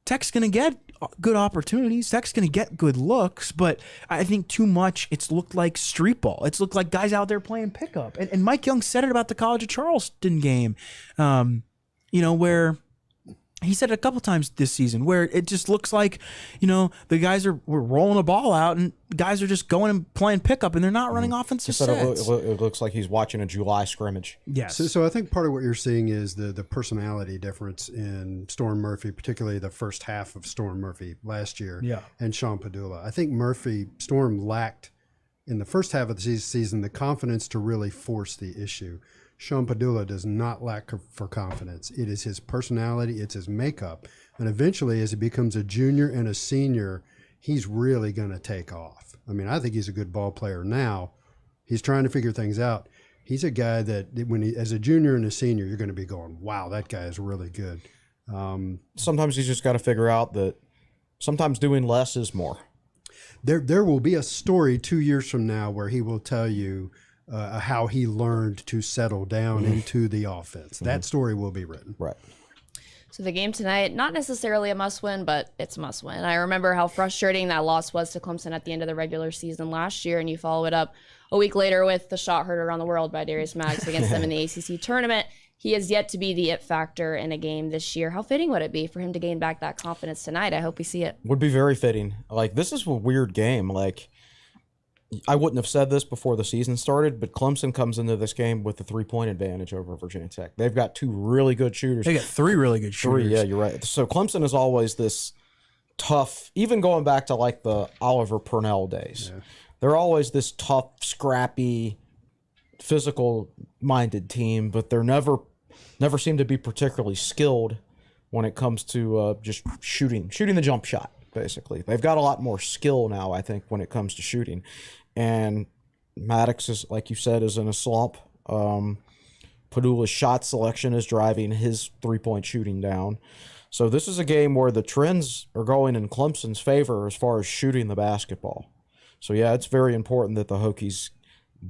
Tech's going to get good opportunities. Tech's going to get good looks, but I think too much it's looked like street ball. It's looked like guys out there playing pickup. And Mike Young said it about the College of Charleston game, where he said it a couple times this season, where it just looks like, the guys we're rolling a ball out and guys are just going and playing pickup and they're not running offensive sets. It looks like he's watching a July scrimmage. Yes. So I think part of what you're seeing is the personality difference in Storm Murphy, particularly the first half of Storm Murphy last year, and Sean Padula. I think Storm lacked in the first half of the season the confidence to really force the issue. Sean Padula does not lack for confidence. It is his personality, it's his makeup. And eventually, as he becomes a junior and a senior, he's really going to take off. I mean, I think he's a good ball player now. He's trying to figure things out. He's a guy that as a junior and a senior, you're going to be going, wow, that guy is really good. Sometimes you just got to figure out that sometimes doing less is more. There will be a story 2 years from now where he will tell you how he learned to settle down into the offense. That story will be written. Right. So the game tonight, not necessarily a must-win, but it's a must-win. I remember how frustrating that loss was to Clemson at the end of the regular season last year, and you follow it up a week later with the shot heard around the world by Darius Maggs against them in the ACC tournament. he has yet to be the it factor in a game this year. How fitting would it be for him to gain back that confidence tonight? I hope we see it. Would be very fitting. Like, this is a weird game. Like, I wouldn't have said this before the season started, but Clemson comes into this game with the 3-point advantage over Virginia Tech. They've got 2 really good shooters. They got 3 really good shooters. 3, yeah, you're right. So Clemson is always this tough, even going back to like the Oliver Purnell days. Yeah. They're always this tough, scrappy, physical-minded team, but they're never seem to be particularly skilled when it comes to just shooting the jump shot, basically. They've got a lot more skill now, I think, when it comes to shooting. And Maddox, is, like you said, is in a slump. Padula's shot selection is driving his 3-point shooting down. So this is a game where the trends are going in Clemson's favor as far as shooting the basketball. So, yeah, it's very important that the Hokies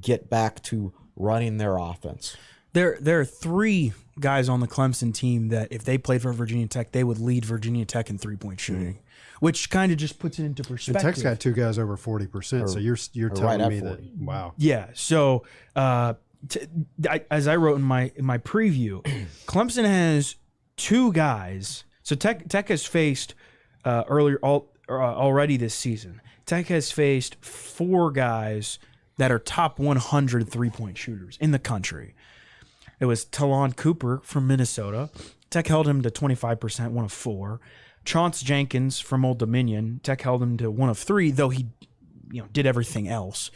get back to running their offense. There are 3 guys on the Clemson team that if they played for Virginia Tech, they would lead Virginia Tech in 3-point shooting, which kind of just puts it into perspective. And Tech's got 2 guys over 40%, so you're telling right me 40. that, wow. Yeah, so as I wrote in my preview, Clemson has 2 guys. So Tech has faced already this season. Tech has faced 4 guys that are top 100 3-point shooters in the country. It was Talon Cooper from Minnesota. Tech held him to 25%, 1 of 4. Chauncey Jenkins from Old Dominion. Tech held him to 1 of 3, though he did everything else.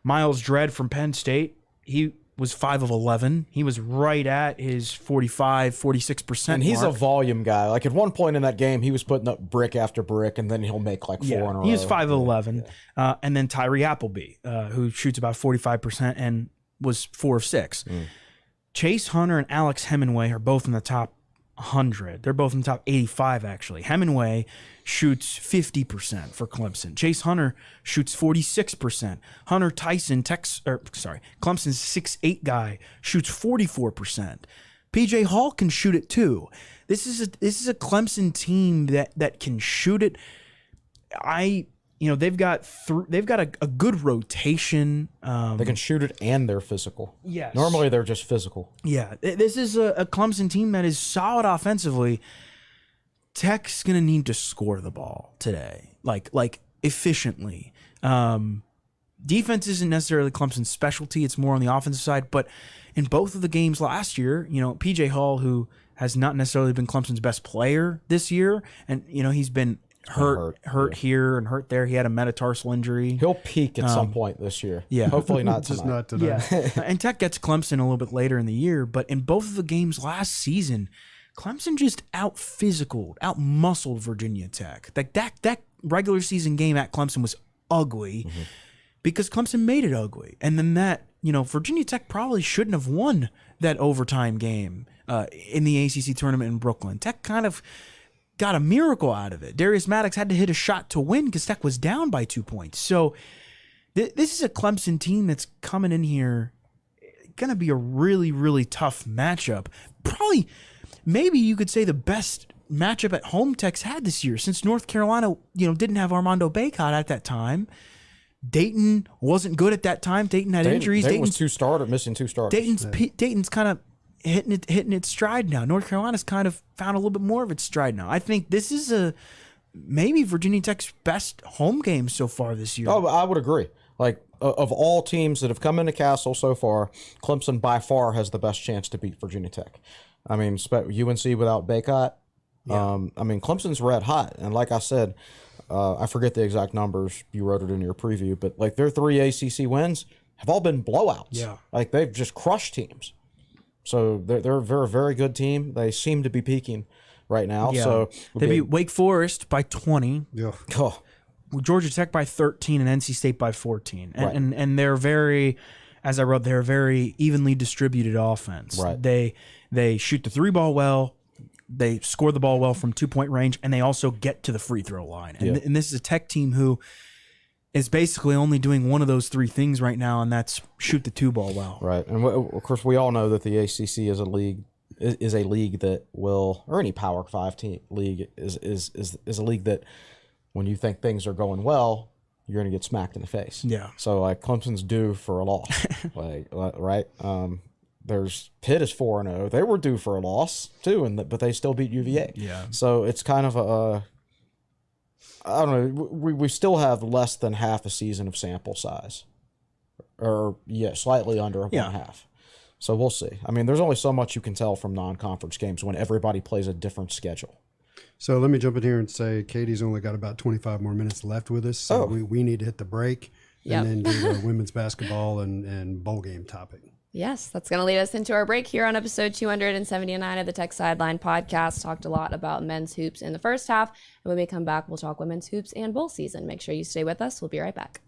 Miles Dredd from Penn State. He was 5 of 11. He was right at his 46% And he's mark. a volume guy. Like, at one point in that game, he was putting up brick after brick, and then he'll make like 4 in a row. He was 5 of 11. Yeah. And then Tyree Appleby, who shoots about 45% and was 4 of 6. Chase Hunter and Alex Hemingway are both in the top 100. They're both in the top 85, actually. Hemingway shoots 50% for Clemson. Chase Hunter shoots 46%. Hunter Tyson, Clemson's 6'8" guy, shoots 44%. PJ Hall can shoot it too. This is a Clemson team that can shoot it. They've got a good rotation. They can shoot it and they're physical. Yes. Normally they're just physical. Yeah. This is a Clemson team that is solid offensively. Tech's going to need to score the ball today, like efficiently. Defense isn't necessarily Clemson's specialty. It's more on the offensive side. But in both of the games last year, PJ Hall, who has not necessarily been Clemson's best player this year, and he's been hurt here and hurt there. He had a metatarsal injury. He'll peak at some point this year. Yeah. Hopefully not Just tonight. not today. Yeah. And Tech gets Clemson a little bit later in the year, but in both of the games last season, Clemson just out-muscled Virginia Tech. That regular season game at Clemson was ugly because Clemson made it ugly. And then Virginia Tech probably shouldn't have won that overtime game in the ACC tournament in Brooklyn. Tech kind of got a miracle out of it. Darius Maddox had to hit a shot to win because Tech was down by 2 points. So this is a Clemson team that's coming in here, going to be a really, really tough matchup. Probably, maybe you could say the best matchup at home Tech's had this year since North Carolina, didn't have Armando Bacot at that time. Dayton wasn't good at that time. Dayton had injuries. Dayton was missing 2 starters. Dayton's kind of hitting its stride now. North Carolina's kind of found a little bit more of its stride now. I think this is maybe Virginia Tech's best home game so far this year. Oh, I would agree. Like, of all teams that have come into Castle so far, Clemson by far has the best chance to beat Virginia Tech. I mean, UNC without Bacot. Yeah. Clemson's red hot. And like I said, I forget the exact numbers. You wrote it in your preview. But, like, their 3 ACC wins have all been blowouts. Yeah. Like, they've just crushed teams. So they're a very, very good team. They seem to be peaking right now. Yeah. So they beat Wake Forest by 20. Yeah. Oh. Georgia Tech by 13 and NC State by 14. Right. And they're very, as I wrote, they're a very evenly distributed offense. Right. They shoot the 3-ball well, they score the ball well from 2-point range, and they also get to the free throw line. And this is a Tech team who is basically only doing one of those 3 things right now, and that's shoot the 2-ball well. Right. And of course, we all know that the ACC is a league that will, or any Power 5 team league is a league that when you think things are going well, you're going to get smacked in the face. Yeah. So, like, Clemson's due for a loss. Right? There's Pitt is 4-0. They were due for a loss too, but they still beat UVA. Yeah. So it's kind of I don't know. We still have less than half a season of sample size, or slightly under one half. So we'll see. I mean, there's only so much you can tell from non-conference games when everybody plays a different schedule. So let me jump in here and say Katie's only got about 25 more minutes left with us. So we need to hit the break and then do the women's basketball and bowl game topic. Yes, that's going to lead us into our break here on episode 279 of the Tech Sideline Podcast. Talked a lot about men's hoops in the first half. And when we come back, we'll talk women's hoops and bowl season. Make sure you stay with us. We'll be right back.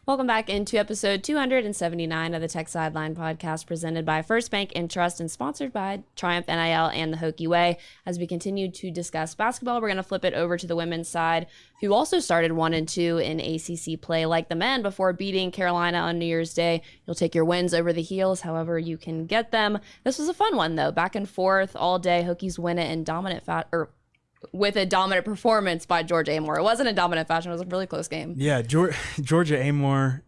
Welcome back into episode 279 of the Tech Sideline Podcast, presented by First Bank and Trust and sponsored by Triumph NIL and the Hokie Way. As we continue to discuss basketball, we're going to flip it over to the women's side, who also started 1-2 in ACC play like the men before beating Carolina on New Year's Day. You'll take your wins over the heels, however you can get them. This was a fun one, though. Back and forth all day. Hokies win it in with a dominant performance by Georgia Amore. It wasn't a dominant fashion. It was a really close game. Yeah, Georgia Amore,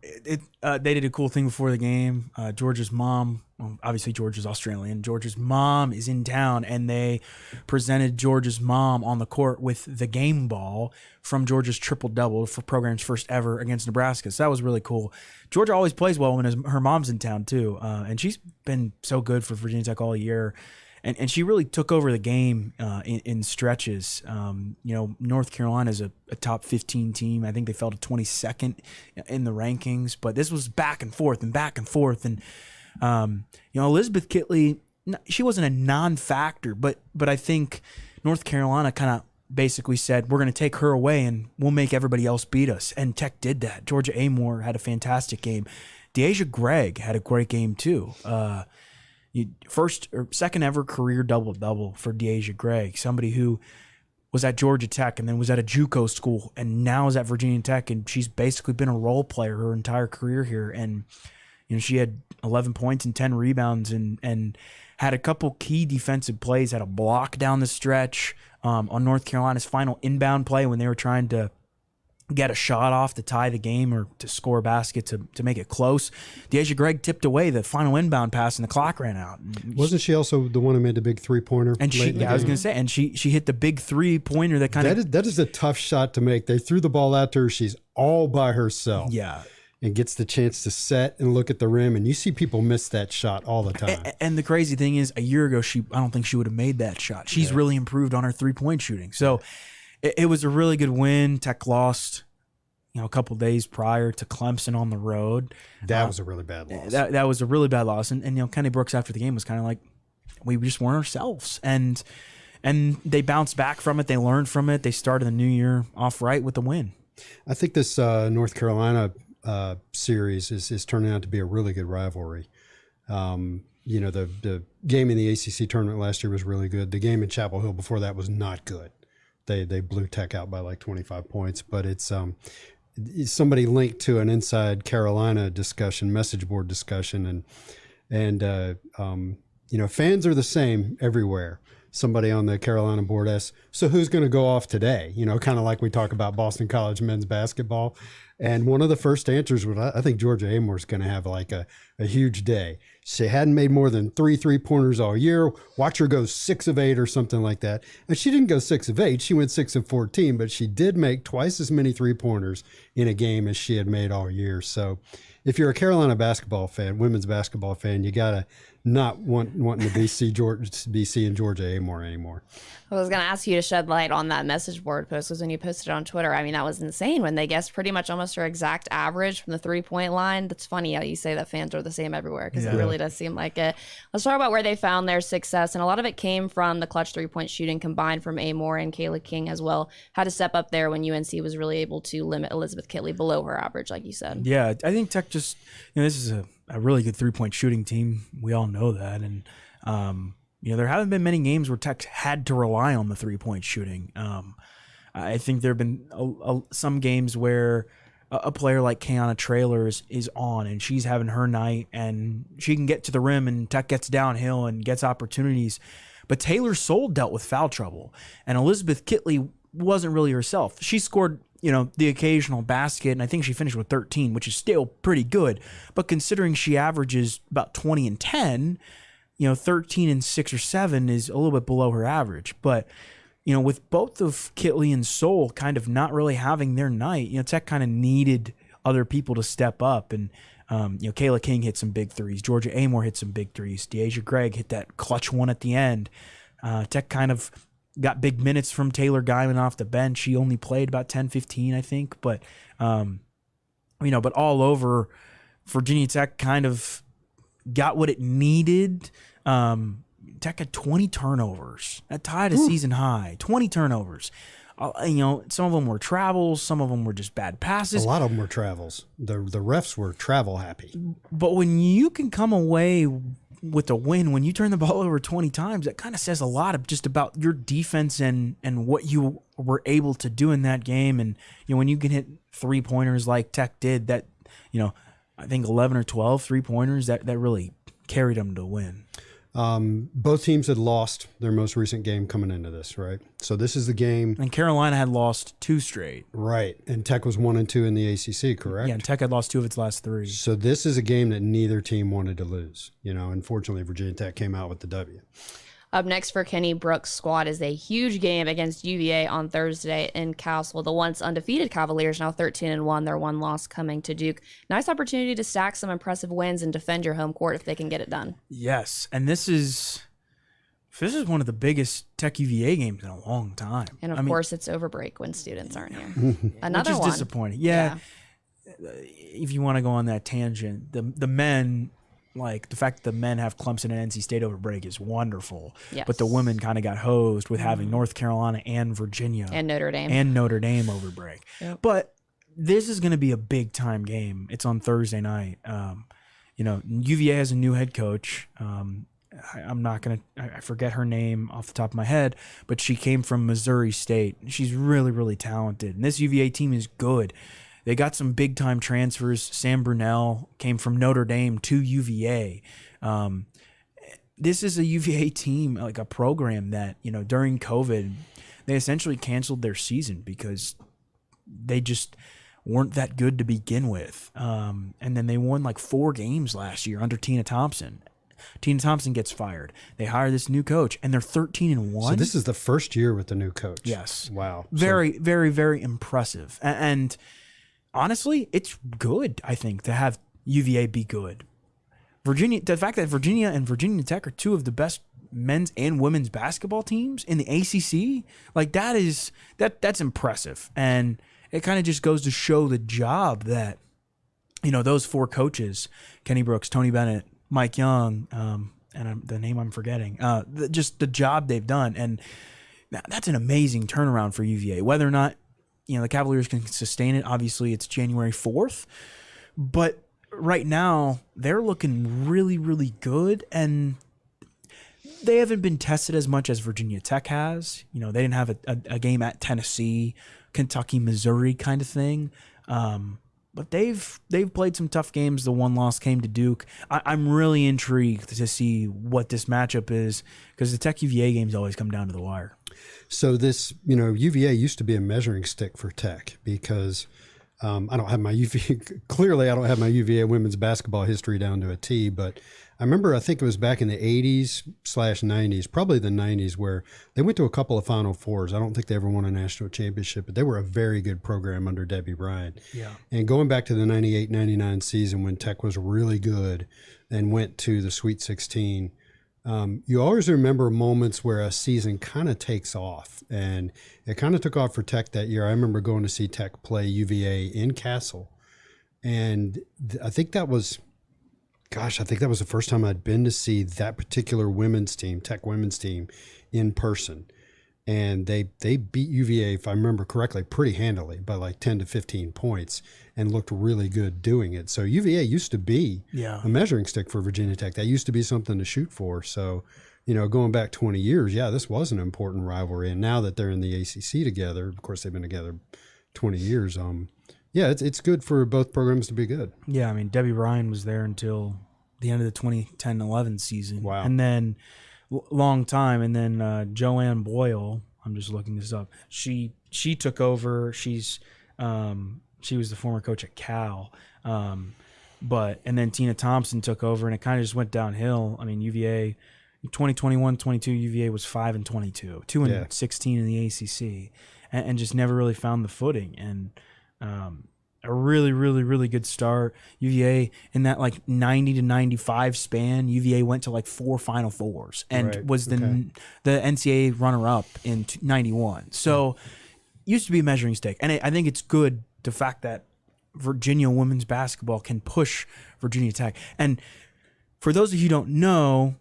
they did a cool thing before the game. Georgia's mom obviously Georgia's Australian. Georgia's mom is in town, and they presented Georgia's mom on the court with the game ball from Georgia's triple-double for program's first ever against Nebraska. So that was really cool. Georgia always plays well when her mom's in town too, and she's been so good for Virginia Tech all year. And she really took over the game in stretches. North Carolina is a top 15 team. I think they fell to 22nd in the rankings, but this was back and forth. And Elizabeth Kitley, she wasn't a non-factor, but I think North Carolina kind of basically said, we're going to take her away and we'll make everybody else beat us. And Tech did that. Georgia Amore had a fantastic game. Deasia Gregg had a great game too. First or second ever career double-double for Deasia Gregg, somebody who was at Georgia Tech and then was at a JUCO school and now is at Virginia Tech, and she's basically been a role player her entire career here. And she had 11 points and 10 rebounds and had a couple key defensive plays, had a block down the stretch on North Carolina's final inbound play when they were trying to get a shot off to tie the game or to score a basket to make it close. Deasia Gregg tipped away the final inbound pass and the clock ran out. Wasn't she also the one who made the big three-pointer? And I was going to say, and she hit the big three-pointer that is a tough shot to make. They threw the ball out to her. She's all by herself. Yeah. And gets the chance to set and look at the rim, and you see people miss that shot all the time. And the crazy thing is, a year ago, I don't think she would have made that shot. She's really improved on her three-point shooting. So it was a really good win. Tech lost, a couple days prior to Clemson on the road. That was a really bad loss. That was a really bad loss. And Kenny Brooks after the game was kind of like, we just weren't ourselves. And they bounced back from it. They learned from it. They started the new year off right with the win. I think this North Carolina series is turning out to be a really good rivalry. The game in the ACC tournament last year was really good. The game in Chapel Hill before that was not good. They blew Tech out by like 25 points, but it's somebody linked to an Inside Carolina discussion, message board discussion, and fans are the same everywhere. Somebody on the Carolina board asks, so who's going to go off today? Kind of like we talk about Boston College men's basketball. And one of the first answers was, I think Georgia Amore's going to have like a huge day. She hadn't made more than 3 3-pointers all year. Watch her go 6 of 8 or something like that. And she didn't go 6 of 8. She went 6 of 14, but she did make twice as many 3-pointers in a game as she had made all year. So if you're a Carolina basketball fan, women's basketball fan, you got to not wanting to be seeing Georgia Amore anymore. I was going to ask you to shed light on that message board post, because when you posted it on Twitter, that was insane when they guessed pretty much almost her exact average from the 3-point line. That's funny how you say that fans are the same everywhere, because it really does seem like it. Let's talk about where they found their success, and a lot of it came from the clutch 3-point shooting combined from Amore and Kayla King as well. Had to step up there when UNC was really able to limit Elizabeth Kitley below her average, like you said. Yeah, I think Tech just, this is a really good 3-point shooting team. We all know that, and there haven't been many games where Tech had to rely on the 3-point shooting. I think there have been some games where a player like Kayana Traylor is on and she's having her night and she can get to the rim and Tech gets downhill and gets opportunities. But Taylor Soule dealt with foul trouble, and Elizabeth Kitley wasn't really herself. She scored, the occasional basket, and I think she finished with 13, which is still pretty good. But considering she averages about 20 and 10, 13 and 6 or 7 is a little bit below her average. But, with both of Kitley and Soule kind of not really having their night, Tech kind of needed other people to step up. And, Kayla King hit some big threes. Georgia Amore hit some big threes. Deasia Gregg hit that clutch one at the end. Tech kind of got big minutes from Taylor Guyman off the bench. She only played about 10, 15, I think. But, but all over, Virginia Tech kind of got what it needed. Tech had 20 turnovers. That tied a season high. 20 turnovers. Some of them were travels. Some of them were just bad passes. A lot of them were travels. The refs were travel happy. But when you can come away with a win, when you turn the ball over 20 times, that kind of says a lot of just about your defense and what you were able to do in that game. And when you can hit 3-pointers like Tech did, that I think 11 or 12 3-pointers that really carried them to win. Both teams had lost their most recent game coming into this, right? So this is the game. And Carolina had lost 2 straight. Right. And Tech was 1-2 in the ACC, correct? Yeah, and Tech had lost 2 of its last 3. So this is a game that neither team wanted to lose. Unfortunately, Virginia Tech came out with the W. Up next for Kenny Brooks' squad is a huge game against UVA on Thursday in Castle. The once undefeated Cavaliers now 13-1, their 1 loss coming to Duke. Nice opportunity to stack some impressive wins and defend your home court if they can get it done. Yes, and this is one of the biggest Tech UVA games in a long time. And of course, it's over break when students aren't here. Another which is one. Disappointing. Yeah. If you want to go on that tangent, the men. Like, the fact that the men have Clemson and NC State over break is wonderful. Yes. But the women kind of got hosed with having North Carolina and Virginia. And Notre Dame over break. Yep. But this is going to be a big-time game. It's on Thursday night. UVA has a new head coach. I forget her name off the top of my head, but she came from Missouri State. She's really, really talented. And this UVA team is good. They got some big-time transfers. Sam Brunell came from Notre Dame to UVA. This is a UVA team, like a program that, during COVID, they essentially canceled their season because they just weren't that good to begin with. And then they won like 4 games last year under Tina Thompson. Tina Thompson gets fired. They hire this new coach, and they're 13-1. So this is the first year with the new coach. Yes. Wow. Very, very, very impressive. And honestly, it's good, I think, to have UVA be good. The fact that Virginia and Virginia Tech are 2 of the best men's and women's basketball teams in the ACC, like that's impressive. And it kind of just goes to show the job that, those 4 coaches, Kenny Brooks, Tony Bennett, Mike Young, and the name I'm forgetting, just the job they've done. And that's an amazing turnaround for UVA. Whether or not the Cavaliers can sustain it, obviously it's January 4th. But right now, they're looking really, really good. And they haven't been tested as much as Virginia Tech has. They didn't have a game at Tennessee, Kentucky, Missouri kind of thing. But they've played some tough games. The 1 loss came to Duke. I'm really intrigued to see what this matchup is because the Tech UVA games always come down to the wire. So this, UVA used to be a measuring stick for Tech because I don't have my UVA women's basketball history down to a T, but I think it was back in the 80s/90s, probably the 90s, where they went to a couple of Final Fours. I don't think they ever won a national championship, but they were a very good program under Debbie Bryant. Yeah. And going back to the 98-99 season when Tech was really good and went to the Sweet 16, you always remember moments where a season kind of takes off, and it kind of took off for Tech that year. I remember going to see Tech play UVA in Castle, and I think that was the first time I'd been to see that particular women's team, Tech women's team, in person. And they beat UVA, if I remember correctly, pretty handily by like 10 to 15 points and looked really good doing it. So UVA used to be a measuring stick for Virginia Tech. That used to be something to shoot for. So, going back 20 years, this was an important rivalry. And now that they're in the ACC together, of course, they've been together 20 years. It's good for both programs to be good. Yeah, Debbie Ryan was there until the end of the 2010-11 season. Wow. And then long time. And then Joanne Boyle, I'm just looking this up. She took over. She was the former coach at Cal. And then Tina Thompson took over, and it kind of just went downhill. UVA 2021-22 UVA was 5-22, 2-16 in the ACC, and just never really found the footing. And a really, really, really good start. UVA in that like 90 to 95 span, UVA went to like 4 Final Fours and was the NCAA runner-up in 91. So used to be a measuring stick. And I think it's good, the fact that Virginia women's basketball can push Virginia Tech. And for those of you who don't know,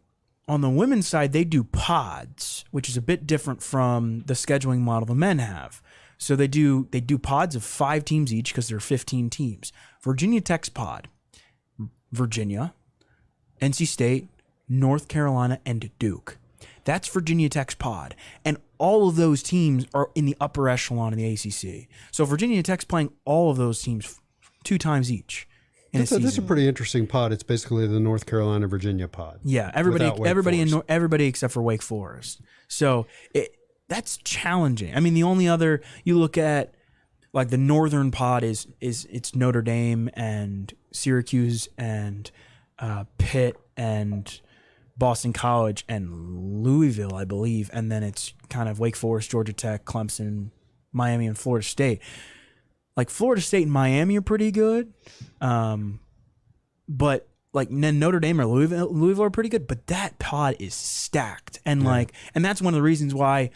on the women's side, they do pods, which is a bit different from the scheduling model the men have. So they do pods of 5 teams each because there are 15 teams. Virginia Tech's pod, Virginia, NC State, North Carolina, and Duke. That's Virginia Tech's pod. And all of those teams are in the upper echelon in the ACC. So Virginia Tech's playing all of those teams 2 times each in a That's a season. pretty interesting pod. It's basically the North Carolina Virginia pod. Yeah, Without Wake everybody except for Wake Forest. So that's challenging. I mean, the only other you look at like the Northern pod is it's Notre Dame and Syracuse and Pitt and Boston College and Louisville, I believe, and then it's kind of Wake Forest, Georgia Tech, Clemson, Miami, and Florida State. Like Florida State and Miami are pretty good, but like Notre Dame or Louisville are pretty good. But that pod is stacked, and and that's one of the reasons why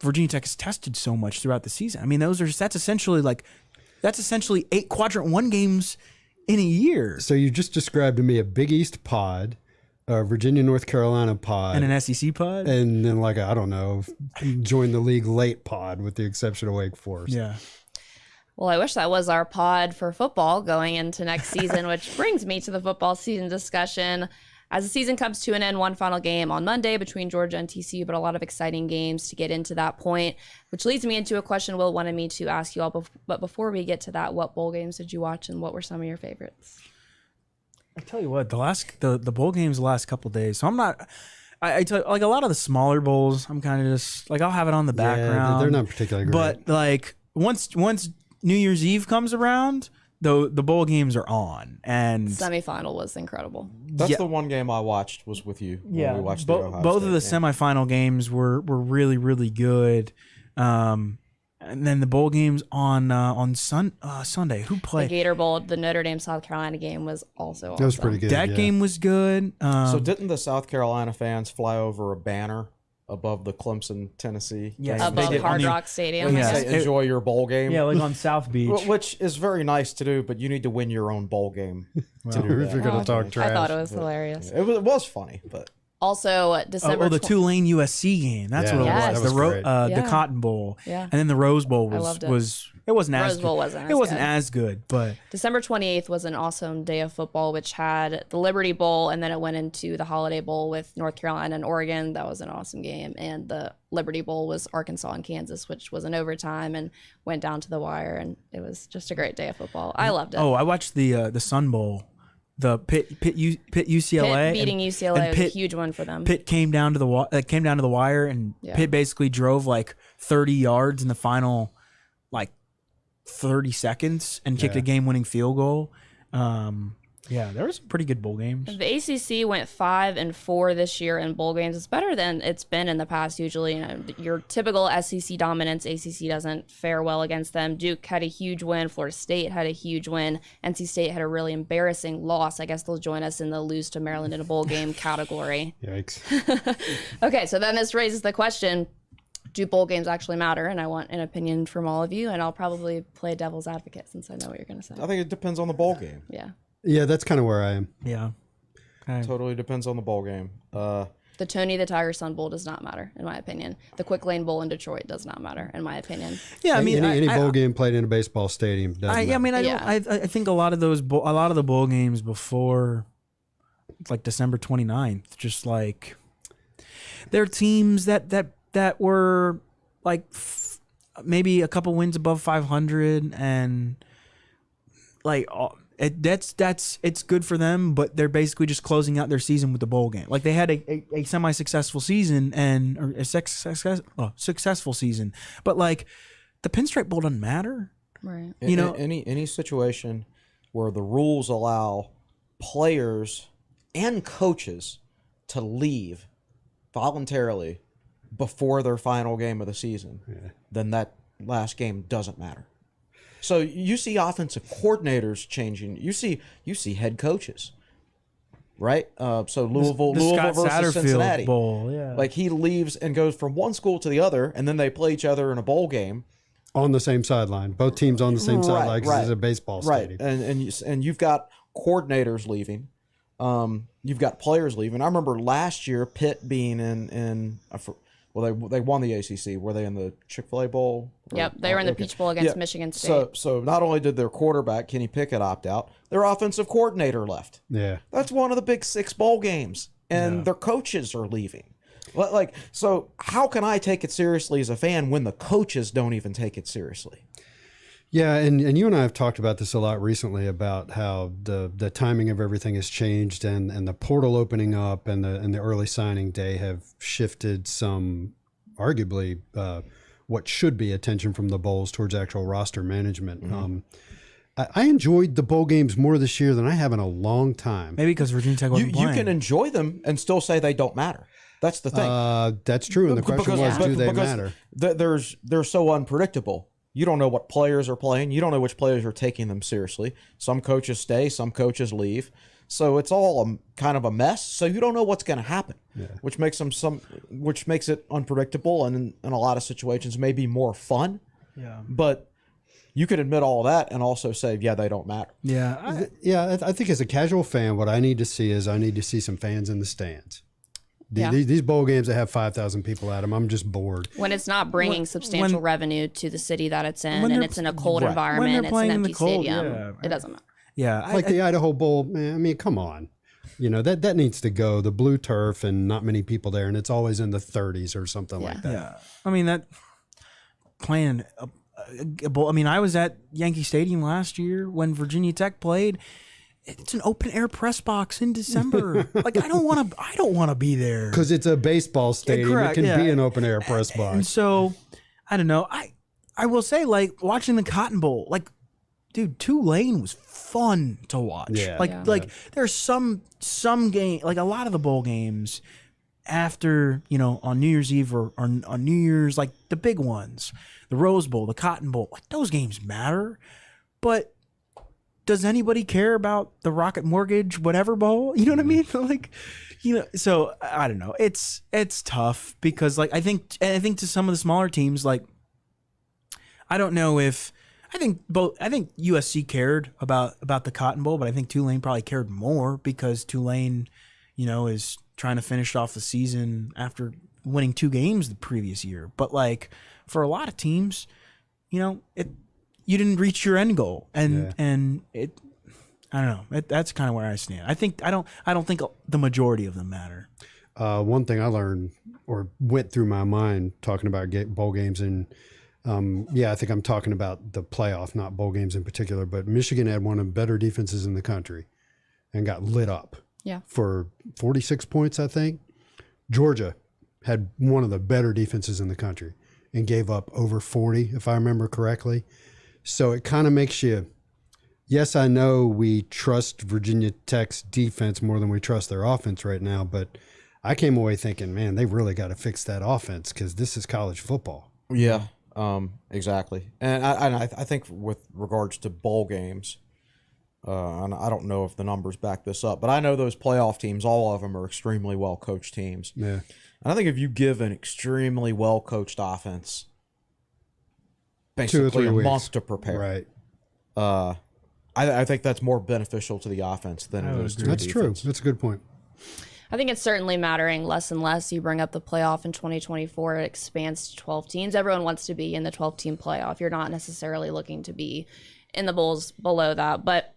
Virginia Tech has tested so much throughout the season. I mean, that's essentially 8 quadrant 1 games in a year. So you just described to me a Big East pod, a Virginia North Carolina pod, And an SEC pod? and then like I don't know, join the league late pod with the exception of Wake Forest. Yeah. Well, I wish that was our pod for football going into next season, which brings me to the football season discussion. As the season comes to an end, one final game on Monday between Georgia and TCU, but a lot of exciting games to get into that point, which leads me into a question Will wanted me to ask you all. But before we get to that, what bowl games did you watch and what were some of your favorites? I tell you what, the bowl games the last couple of days. So I'm not. I tell you, like a lot of the smaller bowls, I'm kind of just like I'll have it on the background. They're not particularly great. But like once New Year's Eve comes around, the bowl games are on, and Semifinal was incredible. That's the one game I watched was with you. When we watched the Ohio both State of the game. semifinal games were really really good. And then the bowl games on Sunday. Who The played? Gator Bowl, the Notre Dame South Carolina game was also that was awesome. pretty good. That yeah. game was good. So didn't the South Carolina fans fly over a banner above the Clemson, Tennessee? Yes, game? they Above did. Hard On the- Rock Stadium. Yeah. Say, enjoy your bowl game. Yeah, like on South Beach. Which is very nice to do, but you need to win your own bowl game to do If that. you're going to talk trash. I thought it was hilarious. It was funny, but Also, December the Tulane USC game. That's Yeah, what it that was. was The great. the Yeah. Cotton Bowl. Yeah. And then the Rose Bowl loved it. wasn't as Rose Bowl good. wasn't It as wasn't good. as good, but December 28th was an awesome day of football, which had the Liberty Bowl, and then it went into the Holiday Bowl with North Carolina and Oregon. That was an awesome game. And the Liberty Bowl was Arkansas and Kansas, which was an overtime and went down to the wire. And it was just a great day of football. I loved it. oh, I watched the Sun Bowl, the Pitt UCLA Pitt beating and- UCLA and was Pitt- a huge one for them. Pitt came down to the wire, and Yeah. Pitt basically drove like 30 yards in the final like 30 seconds and kicked a game-winning field goal. Yeah, there was some pretty good bowl games. The ACC went 5-4 this year in bowl games. It's better than it's been in the past. Usually, your typical SEC dominance, ACC doesn't fare well against them. Duke had a huge win. Florida State had a huge win. NC State had a really embarrassing loss. I guess they'll join us in the lose to Maryland in a bowl game category. Yikes. Okay, so then this raises the question: do bowl games actually matter? And I want an opinion from all of you. And I'll probably play devil's advocate since I know what you're going to say. I think it depends on the bowl game. Yeah. Yeah, that's kind of where I am. Yeah. Okay. Totally depends on the bowl game. The Tony the Tiger Sun Bowl does not matter, in my opinion. The Quick Lane Bowl in Detroit does not matter, in my opinion. Yeah, I mean, any bowl game played in a baseball stadium doesn't I matter. mean, Yeah. I think a lot of the bowl games before like December 29th, just like they're teams that were like maybe a couple wins above 500 and like it's good for them, but they're basically just closing out their season with the bowl game. Like they had a semi-successful season or a successful season, but like the Pinstripe Bowl doesn't matter. Right. You know, any situation where the rules allow players and coaches to leave voluntarily before their final game of the season, then that last game doesn't matter. So you see offensive coordinators changing. You see head coaches, right? So Louisville Scott versus Satterfield Cincinnati Bowl, yeah. Like he leaves and goes from one school to the other, and then they play each other in a bowl game. On the same sideline. Both teams on the same sideline because it's a baseball stadium. And you've got coordinators leaving. You've got players leaving. I remember last year Pitt being they won the ACC. Were they in the Chick-fil-A Bowl? Yep, they were in the Peach Bowl against Michigan State. So not only did their quarterback Kenny Pickett opt out, their offensive coordinator left. Yeah. That's one of the big 6 bowl games, and their coaches are leaving. Like, so how can I take it seriously as a fan when the coaches don't even take it seriously? Yeah, and you and I have talked about this a lot recently about how the timing of everything has changed, and the portal opening up and the early signing day have shifted some, arguably, what should be attention from the Bowls towards actual roster management. I enjoyed the bowl games more this year than I have in a long time. Maybe because Virginia Tech wasn't playing. You can enjoy them and still say they don't matter. That's the thing. That's true, and the question was, do they matter? They're so unpredictable. You don't know what players are playing. You don't know which players are taking them seriously. Some coaches stay, some coaches leave. So it's all kind of a mess. So you don't know what's going to happen, which makes it unpredictable, and in a lot of situations maybe more fun. Yeah. But you can admit all that and also say, yeah, they don't matter. Yeah. I think as a casual fan, what I need to see is some fans in the stands. These bowl games that have 5,000 people at them, I'm just bored. When it's not bringing substantial revenue to the city that it's in, and it's in a cold environment, it's an empty stadium, it doesn't matter. Yeah. Like the Idaho Bowl, man, I mean, come on. You know, that needs to go. The blue turf and not many people there, and it's always in the 30s or something like that. Yeah. I mean, that playing a bowl. I mean, I was at Yankee Stadium last year when Virginia Tech played. It's an open air press box in December. Like I don't want to be there because it's a baseball stadium. Correct, it can be an open air press box. And so I don't know. I will say, like, watching the Cotton Bowl, like, dude, Tulane was fun to watch. Yeah. Like there's some game, like a lot of the bowl games after, you know, on New Year's Eve or on New Year's, like the big ones, the Rose Bowl, the Cotton Bowl, like those games matter. But does anybody care about the Rocket Mortgage whatever bowl? You know what I mean? Like, you know, so I don't know. It's tough because, like, I think to some of the smaller teams, like, I don't know if I think USC cared about the Cotton Bowl, but I think Tulane probably cared more because Tulane, you know, is trying to finish off the season after winning 2 games the previous year. But like for a lot of teams, you know, you didn't reach your end goal, and I don't know. That's kind of where I stand. I don't think the majority of them matter. One thing I learned or went through my mind talking about bowl games, and I think I'm talking about the playoff, not bowl games in particular. But Michigan had one of the better defenses in the country, and got lit up. For 46 points, I think. Georgia had one of the better defenses in the country and gave up over 40, if I remember correctly. So it kind of makes you, yes, I know we trust Virginia Tech's defense more than we trust their offense right now, but I came away thinking, man, they really got to fix that offense because this is college football. Yeah, exactly. And I think with regards to bowl games, and I don't know if the numbers back this up, but I know those playoff teams, all of them are extremely well-coached teams. Yeah. And I think if you give an extremely well-coached offense basically a month to prepare, right? I think that's more beneficial to the offense than it is to the defense. That's true. That's a good point. I think it's certainly mattering less and less. You bring up the playoff in 2024, it expands to 12 teams. Everyone wants to be in the 12-team playoff. You're not necessarily looking to be in the bowls below that, but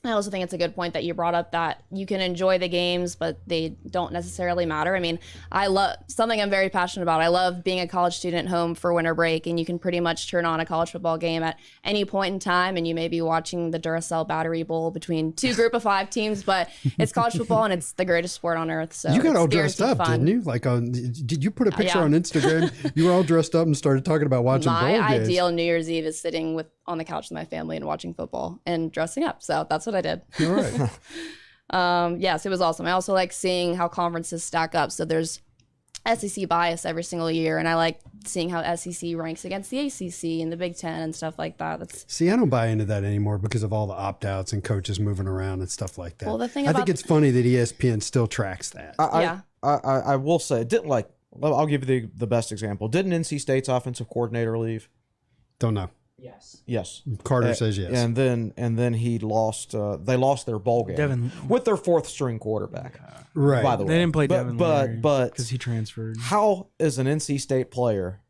I also think it's a good point that you brought up that you can enjoy the games, but they don't necessarily matter. I mean, I love something I'm very passionate about. I love being a college student home for winter break, and you can pretty much turn on a college football game at any point in time, and you may be watching the Duracell Battery Bowl between 2 group of 5 teams, but it's college football, and it's the greatest sport on earth. So you got all dressed up, didn't you? Like, did you put a picture on Instagram? You were all dressed up and started talking about watching bowl games. My ideal New Year's Eve is sitting on the couch with my family and watching football and dressing up. So that's what I did. All right. Yes, it was awesome. I also like seeing how conferences stack up. So there's SEC bias every single year, and I like seeing how SEC ranks against the ACC and the Big Ten and stuff like that. See, I don't buy into that anymore because of all the opt-outs and coaches moving around and stuff like that. Well, the thing I think it's funny that ESPN still tracks that. I will say, I'll give you the best example. Didn't NC State's offensive coordinator leave? Don't know. Yes. Carter says yes. And then he lost. They lost their bowl game with their 4th string quarterback. Right. By the way, they didn't play Devin Leary but because he transferred. How, as an NC State player,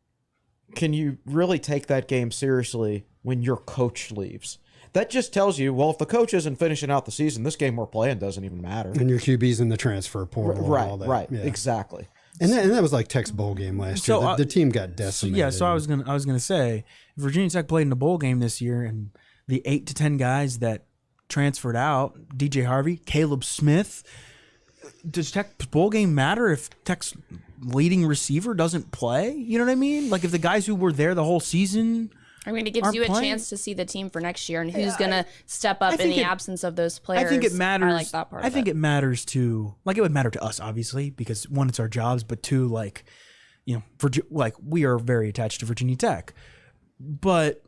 can you really take that game seriously when your coach leaves? That just tells you, well, if the coach isn't finishing out the season, this game we're playing doesn't even matter. And your QB's in the transfer portal. Right. And all that. Right. Yeah. Exactly. And that was like Tech's bowl game last year. The team got decimated. So I was gonna say, if Virginia Tech played in a bowl game this year, and the 8 to 10 guys that transferred out, DJ Harvey, Caleb Smith, does Tech's bowl game matter if Tech's leading receiver doesn't play? You know what I mean? Like if the guys who were there the whole season. I mean, it gives you a chance to see the team for next year and who's going to step up in the absence of those players. I think it matters. I like that part. I think it matters to, like, it would matter to us, obviously, because one, it's our jobs, but two, like, you know, like we are very attached to Virginia Tech. But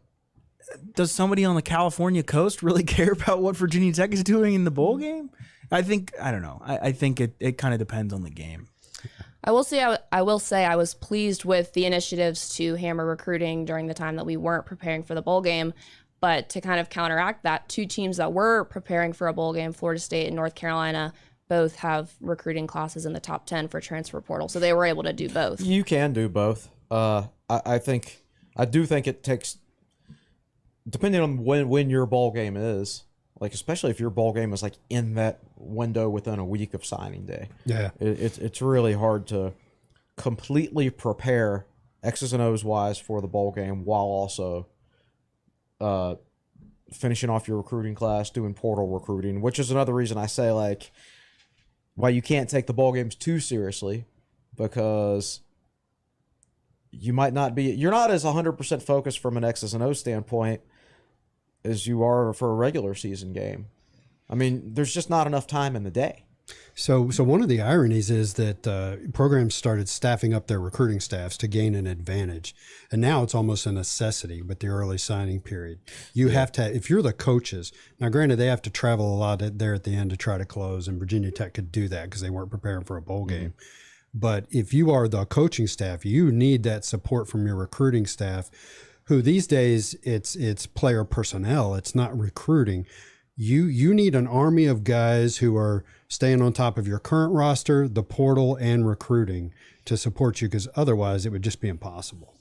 does somebody on the California coast really care about what Virginia Tech is doing in the bowl game? I don't know. I think it kind of depends on the game. I will say I was pleased with the initiatives to hammer recruiting during the time that we weren't preparing for the bowl game. But to kind of counteract that, 2 teams that were preparing for a bowl game, Florida State and North Carolina, both have recruiting classes in the top 10 for transfer portal. So they were able to do both. You can do both. I do think it takes, depending on when your bowl game is, like especially if your bowl game is like in that window within a week of signing day. Yeah, it's really hard to completely prepare X's and O's wise for the bowl game while also finishing off your recruiting class, doing portal recruiting, which is another reason I say like why you can't take the bowl games too seriously, because you're not as 100% focused from an X's and O's standpoint as you are for a regular season game. I mean, there's just not enough time in the day. So one of the ironies is that programs started staffing up their recruiting staffs to gain an advantage. And now it's almost a necessity with the early signing period. You have to, if you're the coaches, now granted they have to travel a lot there at the end to try to close, and Virginia Tech could do that because they weren't preparing for a bowl game. But if you are the coaching staff, you need that support from your recruiting staff, who these days it's player personnel, it's not recruiting. You need an army of guys who are staying on top of your current roster, the portal, and recruiting to support you, because otherwise it would just be impossible.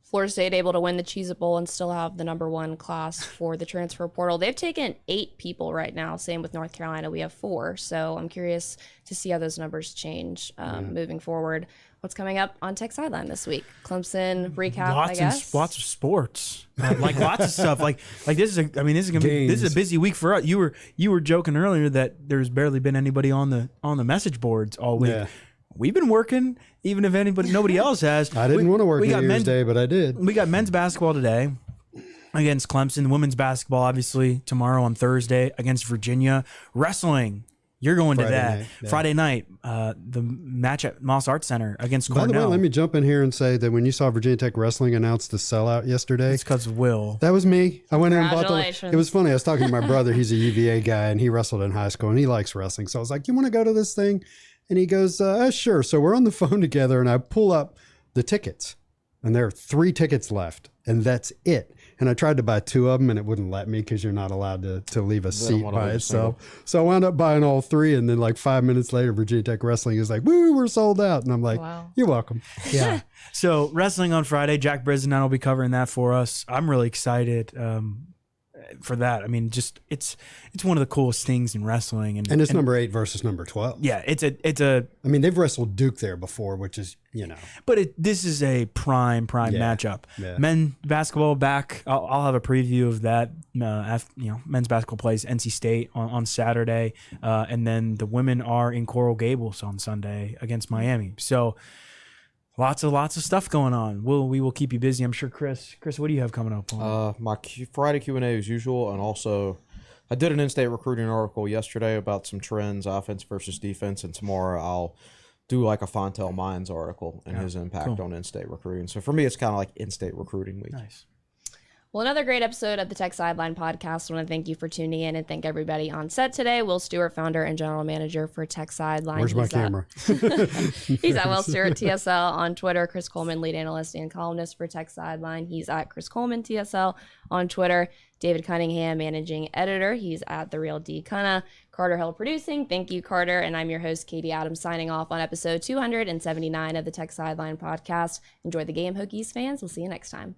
Florida State able to win the Cheez-It Bowl and still have the #1 class for the transfer portal. They've taken 8 people right now. Same with North Carolina. We have 4. So I'm curious to see how those numbers change moving forward. What's coming up on Tech Sideline this week? Clemson recap, I guess. Lots of sports, like lots of stuff. Like this is a busy week for us. You were joking earlier that there's barely been anybody on the message boards all week. Yeah. We've been working, even if nobody else has. I didn't want to work New Year's Day, but I did. We got men's basketball today against Clemson. Women's basketball, obviously, tomorrow on Thursday against Virginia. Wrestling. You're going to that night, yeah. Friday night, the match at Moss Arts Center against Cornell. By the way, let me jump in here and say that when you saw Virginia Tech Wrestling announce the sellout yesterday, it's because of Will. That was me. I went in and bought the. It was funny. I was talking to my brother. He's a UVA guy, and he wrestled in high school, and he likes wrestling. So I was like, "You want to go to this thing?" And he goes, "Sure." So we're on the phone together, and I pull up the tickets, and there are 3 tickets left, and that's it. And I tried to buy 2 of them, and it wouldn't let me because you're not allowed to leave a seat by itself. So I wound up buying all 3, and then like 5 minutes later, Virginia Tech Wrestling is like, "Woo, we're sold out." And I'm like, wow. You're welcome. Yeah. So wrestling on Friday, Jack Brisnan will be covering that for us. I'm really excited for that. I mean, just it's one of the coolest things in wrestling, and it's number 8 versus number 12. Yeah, it's a. I mean, they've wrestled Duke there before, which is But this is a prime matchup. Yeah. Men basketball back. I'll have a preview of that. Men's basketball plays NC State on Saturday, and then the women are in Coral Gables on Sunday against Miami. So. Lots of stuff going on. We will keep you busy. I'm sure, Chris, what do you have coming up on? My Friday Q&A as usual, and also I did an in-state recruiting article yesterday about some trends, offense versus defense, and tomorrow I'll do like a Fontel Mines article and his impact on in-state recruiting. So for me, it's kind of like in-state recruiting week. Nice. Well, another great episode of the Tech Sideline Podcast. I want to thank you for tuning in and thank everybody on set today. Will Stewart, founder and general manager for Tech Sideline. Where's my camera? He's at Will Stewart TSL on Twitter. Chris Coleman, lead analyst and columnist for Tech Sideline. He's at Chris Coleman TSL on Twitter. David Cunningham, managing editor. He's at The Real D Cunna. Carter Hill producing. Thank you, Carter. And I'm your host, Katie Adams, signing off on episode 279 of the Tech Sideline Podcast. Enjoy the game, Hokies fans. We'll see you next time.